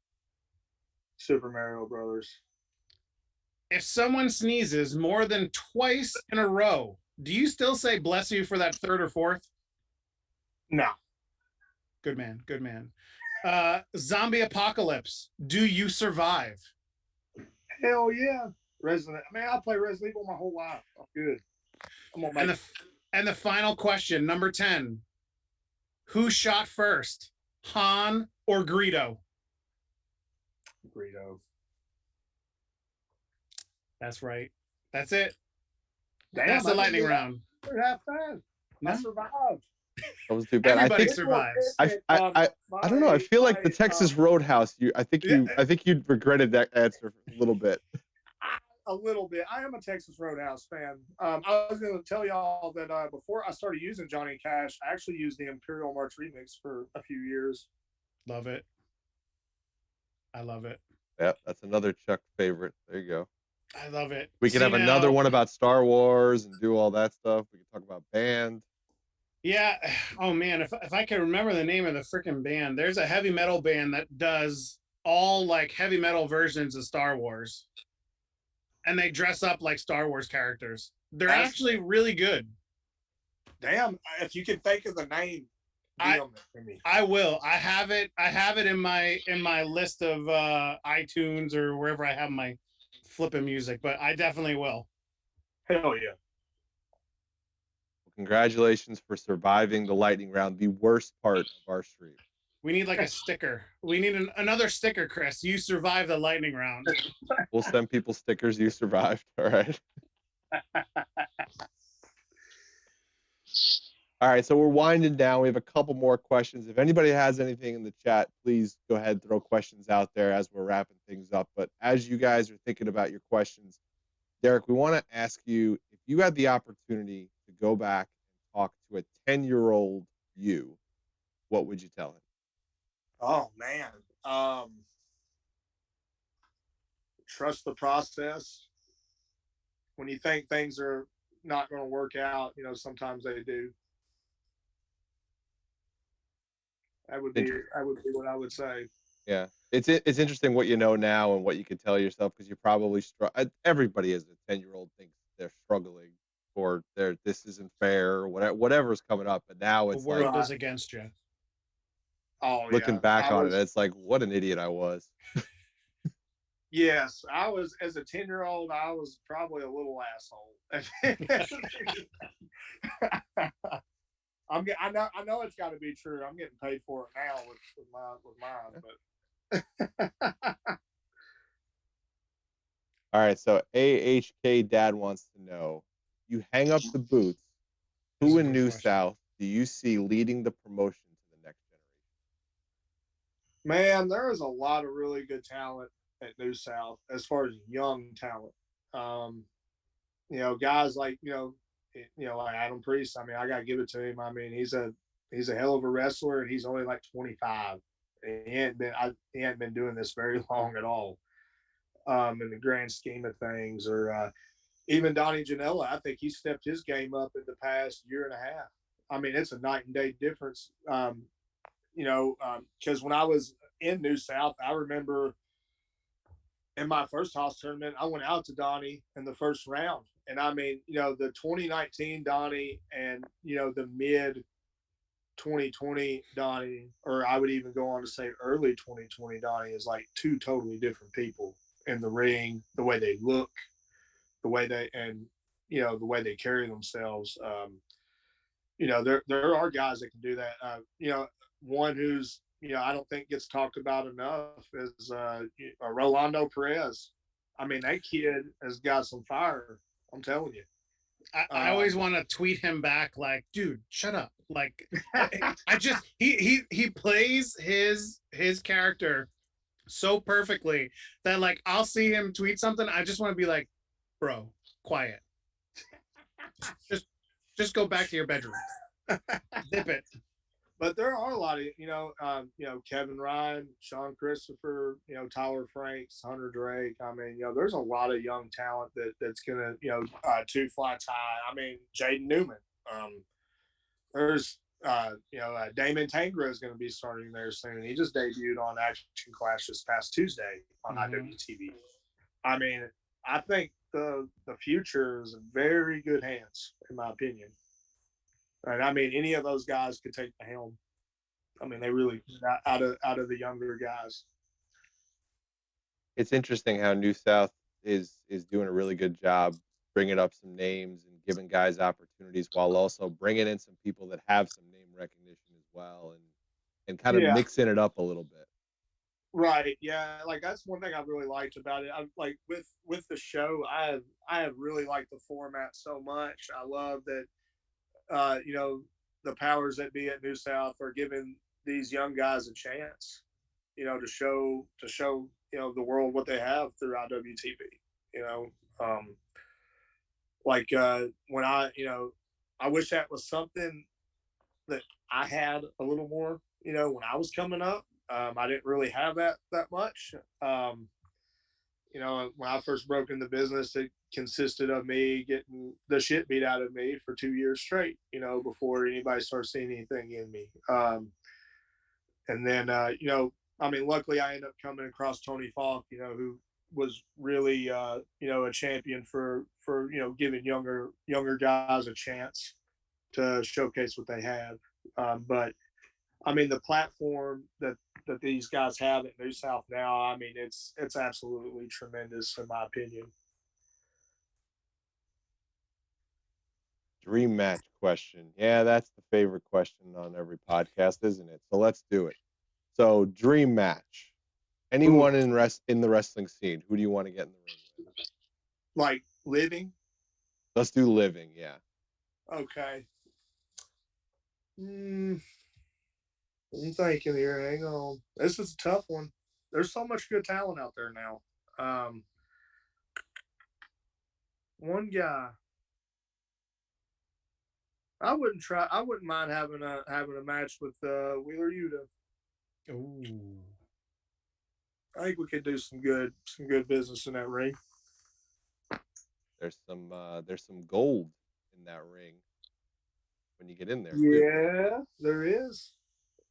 Super Mario Brothers. If someone sneezes more than twice in a row, do you still say bless you for that third or fourth? No. Good man. Good man. Zombie apocalypse. Do you survive? Hell yeah. Resident. I mean, I play Resident Evil my whole life. I'm good. I'm gonna make And the final question, number 10. Who shot first, Han or Greedo? Greedo. That's right. That's it. Damn, That's the lightning round. Half time. No? I survived. That was too bad. Everybody survives. I don't know. I feel like the Texas Roadhouse. I think you regretted that answer a little bit. A little bit. I am a Texas Roadhouse fan. I was going to tell y'all that before I started using Johnny Cash, I actually used the Imperial March remix for a few years. Love it. I love it. Yep, that's another Chuck favorite. There you go. I love it. We can have another one about Star Wars and do all that stuff. We can talk about band. Yeah. Oh man, if I can remember the name of the freaking band, there's a heavy metal band that does all like heavy metal versions of Star Wars. And they dress up like Star Wars characters. They're actually really good. Damn, if you can think of the name, I will. I have it in my list of iTunes or wherever I have my flipping music, but I definitely will. Hell yeah. Well, congratulations for surviving the lightning round, the worst part of our stream. We need like a sticker. We need another sticker, Chris. You survived the lightning round. We'll send people stickers. You survived. All right. All right. So we're winding down. We have a couple more questions. If anybody has anything in the chat, please go ahead and throw questions out there as we're wrapping things up. But as you guys are thinking about your questions, Derek, we want to ask you, if you had the opportunity to go back and talk to a 10-year-old you, what would you tell him? Oh man. Trust the process. When you think things are not going to work out, sometimes they do. That would be what I would say. Yeah, it's interesting what you know now and what you can tell yourself, because you probably everybody as a 10-year-old thinks they're struggling or this isn't fair or whatever's coming up, but now it's the world is against you. Oh, looking back on it, it's like, what an idiot I was. Yes, I was. As a 10-year-old, I was probably a little asshole. I know it's got to be true. I'm getting paid for it now with mine, but. All right, so AHK Dad wants to know, you hang up the boots, who in New South do you see leading the promotion to the next generation? Man, there is a lot of really good talent at New South as far as young talent. Guys like like Adam Priest. I mean, I gotta give it to him. I mean, he's a hell of a wrestler, and he's only like 25. And he hadn't been doing this very long at all. In the grand scheme of things, or even Donnie Janela, I think he stepped his game up in the past year and a half. I mean, it's a night and day difference. Because when I was in New South, I remember in my first house tournament, I went out to Donnie in the first round. And I mean, the 2019 Donnie and, the mid 2020 Donnie, or I would even go on to say early 2020 Donnie, is like two totally different people in the ring, the way they look, the way they carry themselves. There are guys that can do that. One who's, I don't think gets talked about enough is Rolando Perez. I mean, that kid has got some fire. I'm telling you. I always want to tweet him back like, dude, shut up. Like, he plays his character so perfectly that like I'll see him tweet something, I just want to be like, bro, quiet. Just go back to your bedroom. Zip it. But there are a lot of Kevin Ryan, Sean Christopher, Tyler Franks, Hunter Drake. I mean, there's a lot of young talent that's gonna two fly tie. I mean, Jaden Newman. There's Damon Tangra is going to be starting there soon. He just debuted on Action Clash this past Tuesday on iwtv. I mean, I think the future is in very good hands, in my opinion. And I mean, any of those guys could take the helm. I mean, they really out of the younger guys. It's interesting how New South is doing a really good job bringing up some names and giving guys opportunities while also bringing in some people that have some name recognition as well, and kind of Yeah. mixing it up a little bit. Right. Yeah. Like that's one thing I've really liked about it. I like with the show. I have really liked the format so much. I love that. The powers that be at New South are giving these young guys a chance. To show the world what they have through IWTV. When I wish that was something that I had a little more. When I was coming up, I didn't really have that much. When I first broke in the business, it consisted of me getting the shit beat out of me for 2 years straight, before anybody started seeing anything in me. And then, luckily I ended up coming across Tony Falk, who was really, a champion for giving younger guys a chance to showcase what they have. But I mean, the platform that these guys have at New South now, I mean, it's absolutely tremendous in my opinion. Dream match question. Yeah, that's the favorite question on every podcast, isn't it? So let's do it. So dream match. Anyone in the wrestling scene, who do you want to get in the ring with? Like living? Let's do living, yeah. Okay. I'm thinking here. Hang on. This is a tough one. There's so much good talent out there now. One guy. I wouldn't mind having a match with Wheeler Yuta. Ooh. I think we could do some good business in that ring. There's some gold in that ring when you get in there. Yeah, too. There is.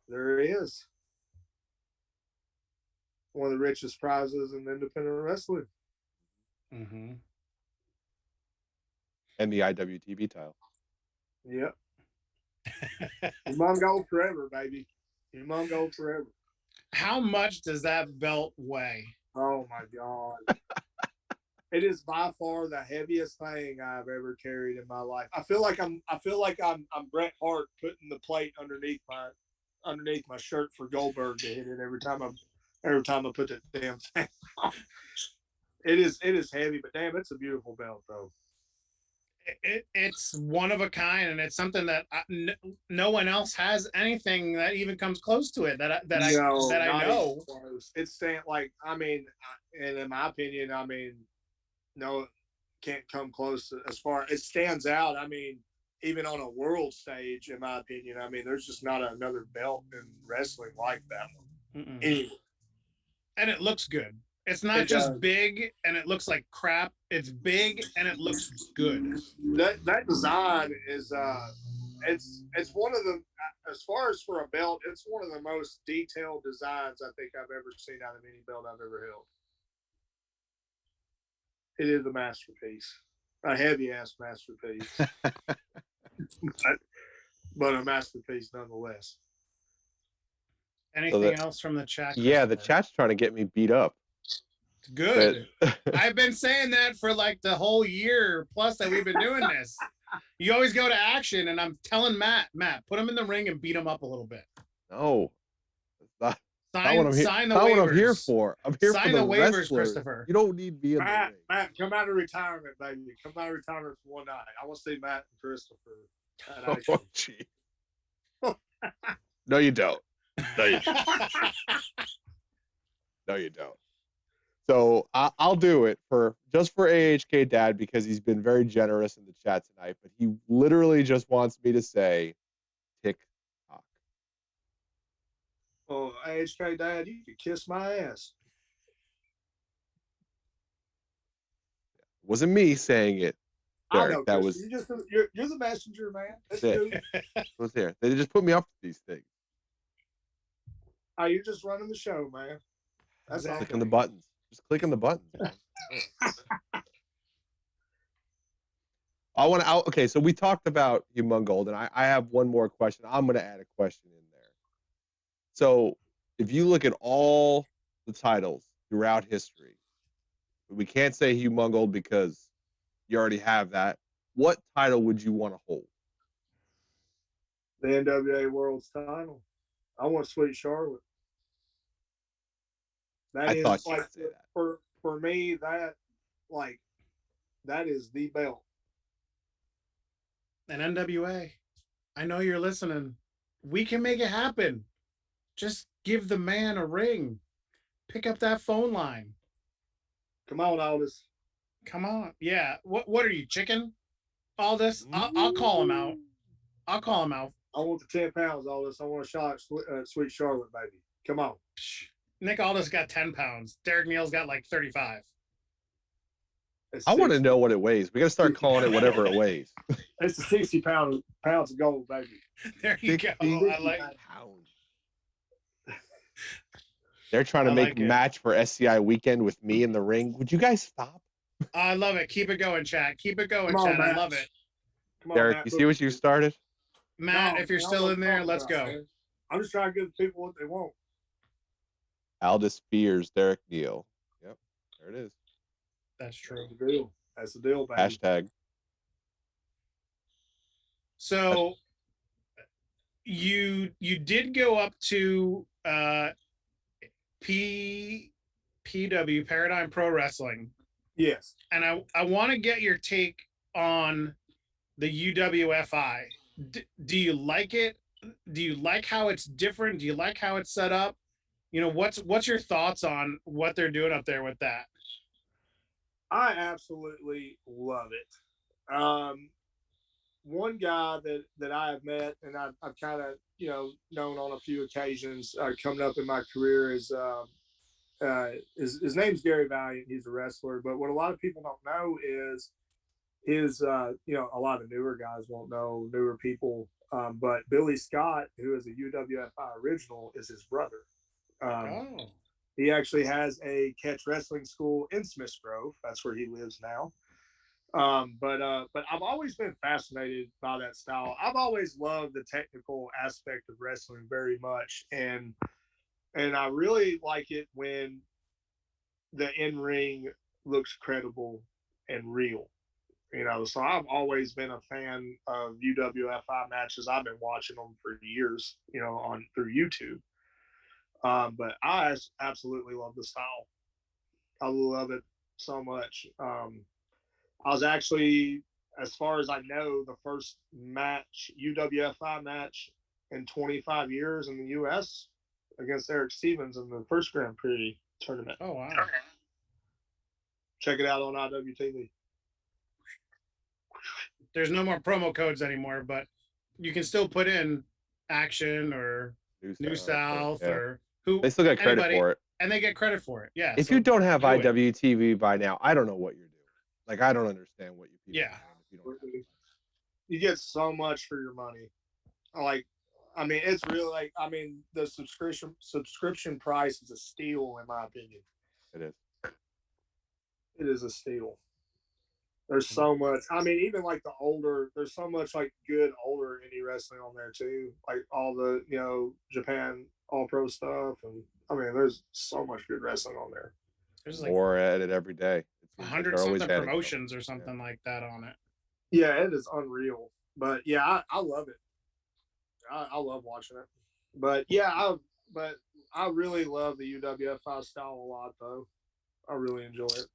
There is. One of the richest prizes in independent wrestling. Mm-hmm. And the IWTV title. Yep. Your mom gold forever, baby. Your mom gold forever. How much does that belt weigh? Oh my God. It is by far the heaviest thing I've ever carried in my life. I feel like I'm Bret Hart putting the plate underneath my shirt for Goldberg to hit it every time I put that damn thing on. It is heavy, but damn, it's a beautiful belt though. It's one of a kind, and it's something that no one else has anything that even comes close to it. I know. It's saying like, I mean, and in my opinion, I mean, no, can't come close as far. It stands out. I mean, even on a world stage, in my opinion, I mean, there's just not another belt in wrestling like that one. Anyway. And it looks good. It's not just big and it looks like crap. It's big and it looks good. That design is it's one of the, as far as for a belt, it's one of the most detailed designs I think I've ever seen out of any belt I've ever held. It is a masterpiece, a heavy ass masterpiece, but a masterpiece nonetheless. Anything else from the chat? Yeah, the chat's trying to get me beat up. Good. I've been saying that for like the whole year plus that we've been doing this. You always go to action, and I'm telling Matt, put him in the ring and beat him up a little bit. No, that's sign what I'm here for. I'm here for the waivers, wrestler. Christopher. You don't need me in Matt, the ring. Matt, come out of retirement, baby. Come out of retirement for one night. I want to see Matt and Christopher. Oh, gee. No, you don't. No, you don't. No, you don't. So I'll do it just for AHK Dad, because he's been very generous in the chat tonight, but he literally just wants me to say TikTok. Oh, AHK Dad, you could kiss my ass. It wasn't me saying it, Derek. I know, that was you're the messenger, man. That's it. Was there. They just put me up for these things. Oh, you're just running the show, man. That's all. Clicking the buttons. Just clicking the buttons. Okay, so we talked about Humongold, and I have one more question. I'm going to add a question in there. So if you look at all the titles throughout history, we can't say humongous because you already have that. What title would you want to hold? The NWA World's title. I want Sweet Charlotte. That I is thought you like would say that. for me, that is the belt. And NWA, I know you're listening. We can make it happen. Just give the man a ring. Pick up that phone line. Come on, Aldis. Come on. Yeah. What are you, chicken? All this? I'll call him out. I'll call him out. I want the 10 pounds, Aldis. I want a shot at Sweet Charlotte, baby. Come on. Nick Aldis got 10 pounds. Derek Neal's got like 35. I want to know what it weighs. We got to start calling it whatever it weighs. It's the 60 pounds of gold, baby. There you go. I like pounds. They're trying to make a match for SCI weekend with me in the ring. Would you guys stop? I love it. Keep it going, chat. Keep it going, chat. I love it. Come on, Derek, Matt, you see what you started? Matt, if you're still in there, let's go. Man. I'm just trying to give the people what they want. Aldis Spears, Derek Neal. Yep, there it is. That's true. That's the deal. That's the deal, baby. Hashtag. So you did go up to PW Paradigm Pro Wrestling. Yes. And I want to get your take on the UWFI. Do you like it? Do you like how it's different? Do you like how it's set up? You know, what's your thoughts on what they're doing up there with that? I absolutely love it. One guy that I have met and I've kind of, known on a few occasions coming up in my career is his name's Gary Valiant. He's a wrestler, but what a lot of people don't know is a lot of newer guys won't know, newer people. But Billy Scott, who is a UWFI original, is his brother. He actually has a catch wrestling school in Smiths Grove. That's where he lives now. But I've always been fascinated by that style. I've always loved the technical aspect of wrestling very much, and I really like it when the in-ring looks credible and real. So I've always been a fan of UWFI matches. I've been watching them for years, through YouTube. But I absolutely love the style. I love it so much. I was actually, as far as I know, the first UWFI match in 25 years in the U.S. against Eric Stevens in the first Grand Prix tournament. Oh, wow. Check it out on iwtv. There's no more promo codes anymore, but you can still put in Action or New South or who. They still get credit for it. And they get credit for it. Yeah. If you don't have IWTV by now, I don't know what you're doing. Like, I don't understand what you people are doing if you don't have it. You get so much for your money. It's really the subscription price is a steal, in my opinion. It is. It is a steal. There's so much. Even like there's so much like good older indie wrestling on there too. Like all the, Japan All Pro stuff. And there's so much good wrestling on there. There's like more at it every day. 100 something promotions or something like that on it. Yeah, it is unreal. But yeah, I love it. I love watching it. But yeah, I really love the UWFI style a lot though. I really enjoy it.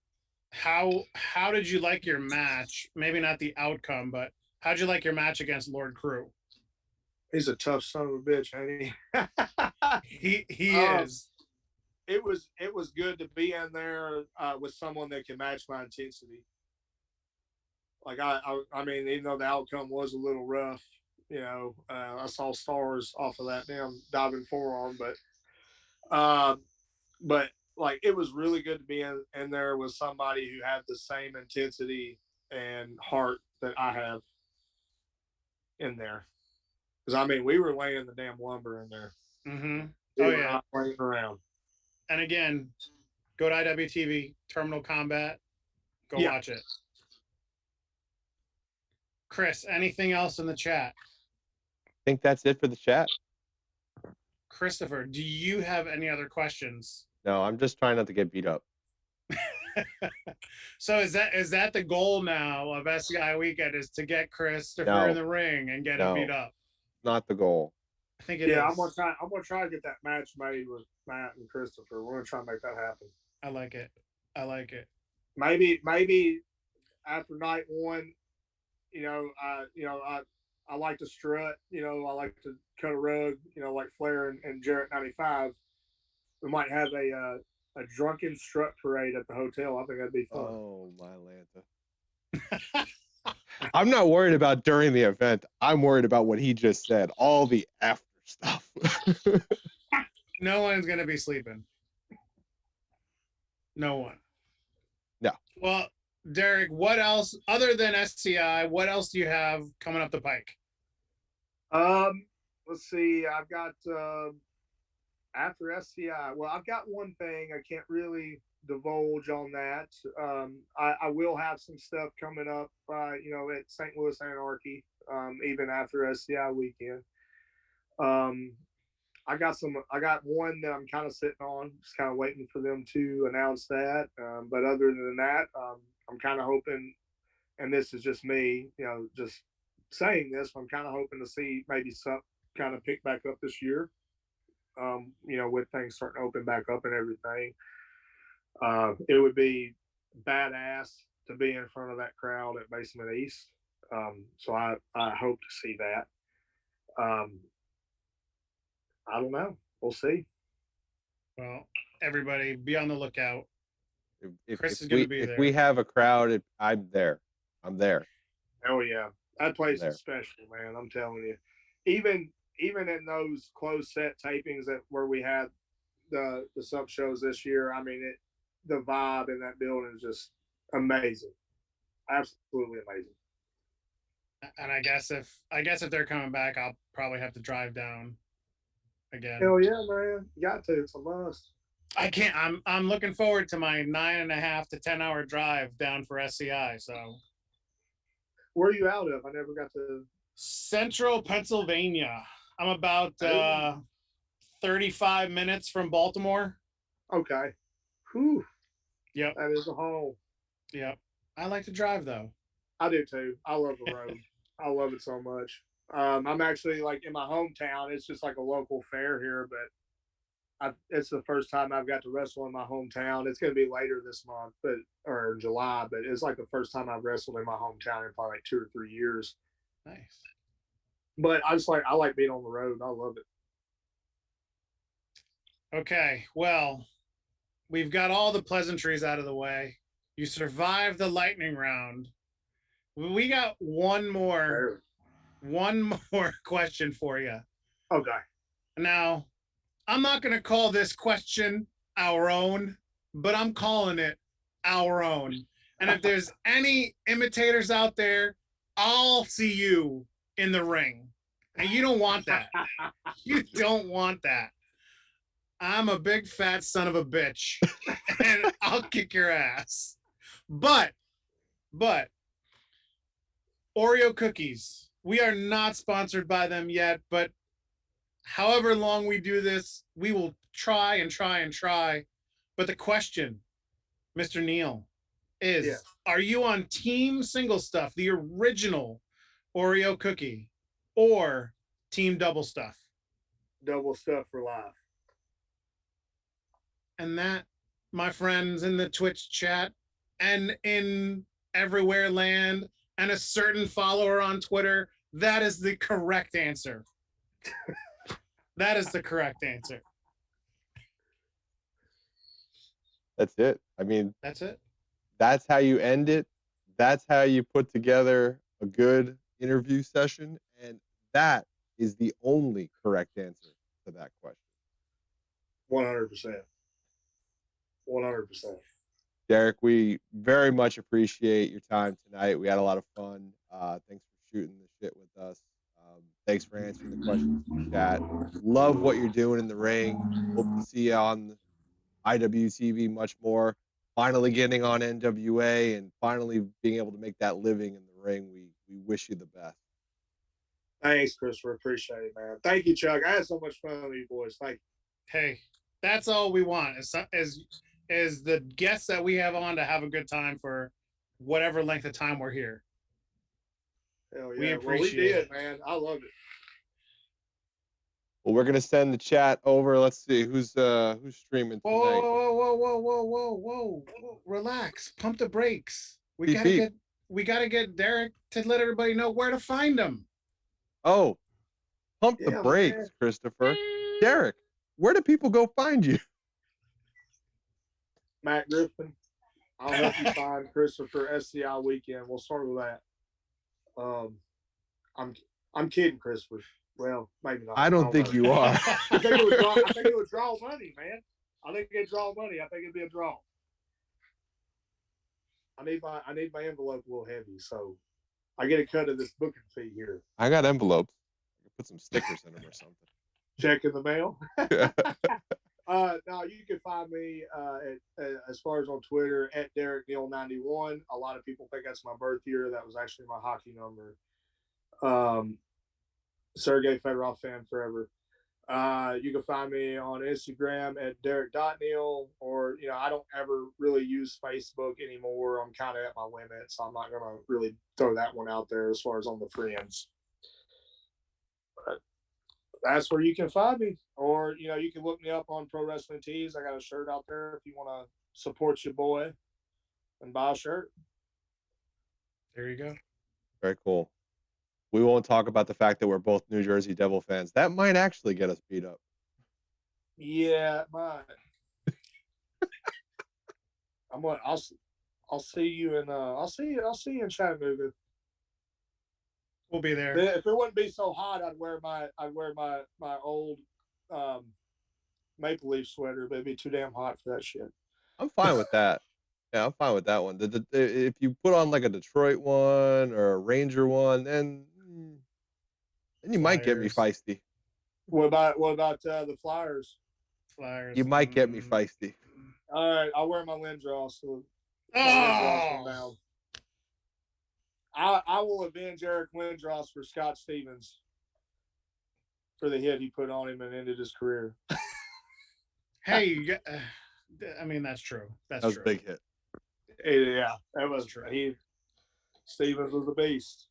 How did you like your match? Maybe not the outcome, but how'd you like your match against Lord Crew? He's a tough son of a bitch, ain't he? He is. It was good to be in there with someone that can match my intensity. Like even though the outcome was a little rough, I saw stars off of that damn diving forearm, but like it was really good to be in there with somebody who had the same intensity and heart that I have in there. Because we were laying the damn lumber in there. Mm-hmm. We were not playing around. And again, go to IWTV, Terminal Combat. Go watch it. Chris, anything else in the chat? I think that's it for the chat. Christopher, do you have any other questions? No, I'm just trying not to get beat up. So is that the goal now of SCI weekend, is to get Christopher in the ring and get him beat up? Not the goal. I think it is. I'm gonna try to get that match made with Matt and Christopher. We're gonna try to make that happen. I like it. I like it. Maybe after night one, I like to strut. I like to cut a rug. Like Flair and Jarrett 95. We might have a drunken strut parade at the hotel. I think that'd be fun. Oh, my Lanta. I'm not worried about during the event. I'm worried about what he just said. All the after stuff. No one's going to be sleeping. No one. No. Well, Derek, what else, other than SCI, what else do you have coming up the pike? Let's see. I've got after SCI. Well, I've got one thing. I can't really divulge on that. I will have some stuff coming up, at St. Louis Anarchy, even after SCI weekend. I got one that I'm kind of sitting on, just kind of waiting for them to announce that. But other than that, I'm kind of hoping, and this is just me, just saying this, I'm kind of hoping to see maybe some kind of pick back up this year. With things starting to open back up and everything. It would be badass to be in front of that crowd at Basement East. So I hope to see that. I don't know. We'll see. Well, everybody be on the lookout. Chris is going to be there. If we have a crowd, I'm there. I'm there. Oh yeah, that place is special, man. I'm telling you. Even in those closed set tapings where we had the sub shows this year, I mean, the vibe in that building is just amazing, absolutely amazing. And I guess if they're coming back, I'll probably have to drive down again. Hell yeah, man! You got to. It's a must. I can't. I'm looking forward to my 9.5 to 10 hour drive down for SCI. So, where are you out of? I never got to. Central Pennsylvania. I'm about 35 minutes from Baltimore. Okay. Whew. Yep. That is a haul. Yep. I like to drive though. I do too. I love the road. I love it so much. I'm actually like in my hometown. It's just like a local fair here, but it's the first time I've got to wrestle in my hometown. It's going to be later this month, or in July, but it's like the first time I've wrestled in my hometown in probably like 2 or 3 years. Nice. But I like being on the road. I love it. Okay. Well, we've got all the pleasantries out of the way. You survived the lightning round. We got one more question for you. Okay. Now, I'm not going to call this question our own, but I'm calling it our own. And if there's any imitators out there, I'll see you in the ring. And you don't want that. You don't want that. I'm a big fat son of a bitch, and I'll kick your ass. But Oreo cookies. We are not sponsored by them yet, but however long we do this, we will try and try and try. But the question, Mr. Neal, is Are you on Team Single Stuff, the original Oreo cookie, or Team Double Stuff? Double Stuff for life. And that, my friends in the Twitch chat and in everywhere land and a certain follower on Twitter, that is the correct answer. That is the correct answer. That's it. I mean, that's it. That's how you end it. That's how you put together a good interview session. And that is the only correct answer to that question. 100%. 100%. Derek, we very much appreciate your time tonight. We had a lot of fun. Thanks for shooting the shit with us. Thanks for answering the questions in the chat. Love what you're doing in the ring. Hope to see you on IWTV much more. Finally getting on NWA and finally being able to make that living in the ring. We wish you the best. Thanks, Christopher. Appreciate it, man. Thank you, Chuck. I had so much fun with you boys. Thank you. Hey, that's all we want is the guests that we have on to have a good time for whatever length of time we're here. Hell yeah. We appreciate we did, it. man. I love it. Well, we're gonna send the chat over. Let's see who's streaming tonight. Whoa. Relax. Pump the brakes. We gotta get Derek to let everybody know where to find him. Oh, pump the brakes, man. Christopher. Derek, where do people go find you? Matt Griffin. I'll help you find Christopher SCI Weekend. We'll start with that. I'm kidding, Christopher. Well, maybe not. I don't think you are. I think it would draw money, man. I think it'd draw money. I think it'd be a draw. I need my envelope a little heavy, so I get a cut of this booking fee here. I got envelopes. I can put some stickers in them or something. Check in the mail. No, you can find me as far as on Twitter at Derek Neal 91. A lot of people think that's my birth year. That was actually my hockey number. Sergey Fedorov fan forever. You can find me on Instagram at Derek.Neal, or I don't ever really use Facebook anymore. I'm kind of at my limit, so I'm not gonna really throw that one out there as far as on the friends. But that's where you can find me, or you can look me up on Pro Wrestling Tees. I got a shirt out there if you want to support your boy and buy a shirt. There you go. Very cool. We won't talk about the fact that we're both New Jersey Devil fans. That might actually get us beat up. Yeah, it might. I'll see you in I'll see you in Chattanooga. We'll be there. If it wouldn't be so hot, I'd wear my old Maple Leaf sweater, but it'd be too damn hot for that shit. I'm fine with that. Yeah, I'm fine with that one. If you put on like a Detroit one or a Ranger one, then you might get me feisty. What about the Flyers? You might get me feisty. All right, I'll wear my Lindros. So I will avenge Arik Royal for Scott Stevens for the hit he put on him and ended his career. Hey, I mean that's true. That was a big hit. Yeah, that was true. Stevens was a beast.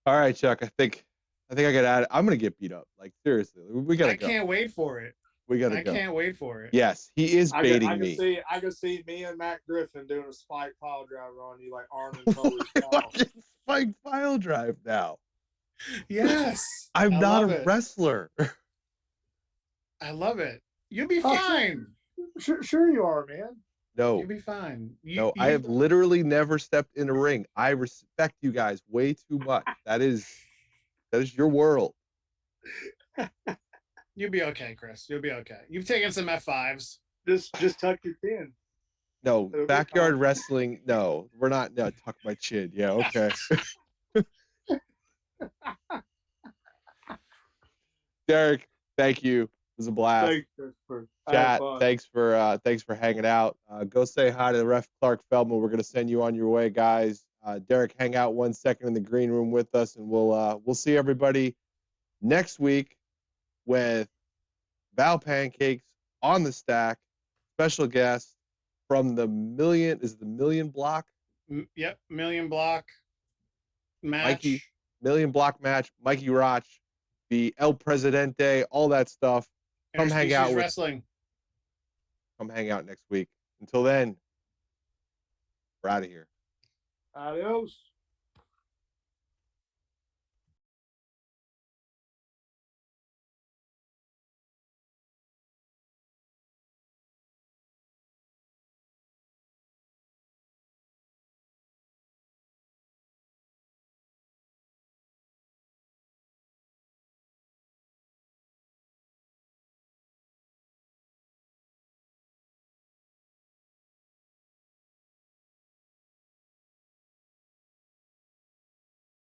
All right, Chuck. I think I got at it. I'm gonna get beat up. Like seriously, we gotta go. I can't wait for it. We gotta go. I can't wait for it. Yes, he is baiting me. I can see me and Matt Griffin doing a spike pile driver on you, like Arn and Foley style. Spike pile drive now. Yes. I'm not a wrestler. I love it. You'll be fine. Sure you are, man. No. You'll be fine. I have literally never stepped in a ring. I respect you guys way too much. That is your world. You'll be okay, Chris. You'll be okay. You've taken some F5s. Just tuck your chin. No, backyard wrestling. No, we're not. No, tuck my chin. Yeah, okay. Derek, thank you. It was a blast. Thanks, Christopher. Chat, thanks for hanging out. Go say hi to the ref Clark Feldman. We're gonna send you on your way, guys. Derek, hang out 1 second in the green room with us, and we'll see everybody next week with Val Pancakes on the stack. Special guest from the Million Block? Yep, Million Block match. Million Block match. Mikey Roch, the El Presidente, all that stuff. Come hang out with wrestling. Come hang out next week. Until then, we're out of here. Adios.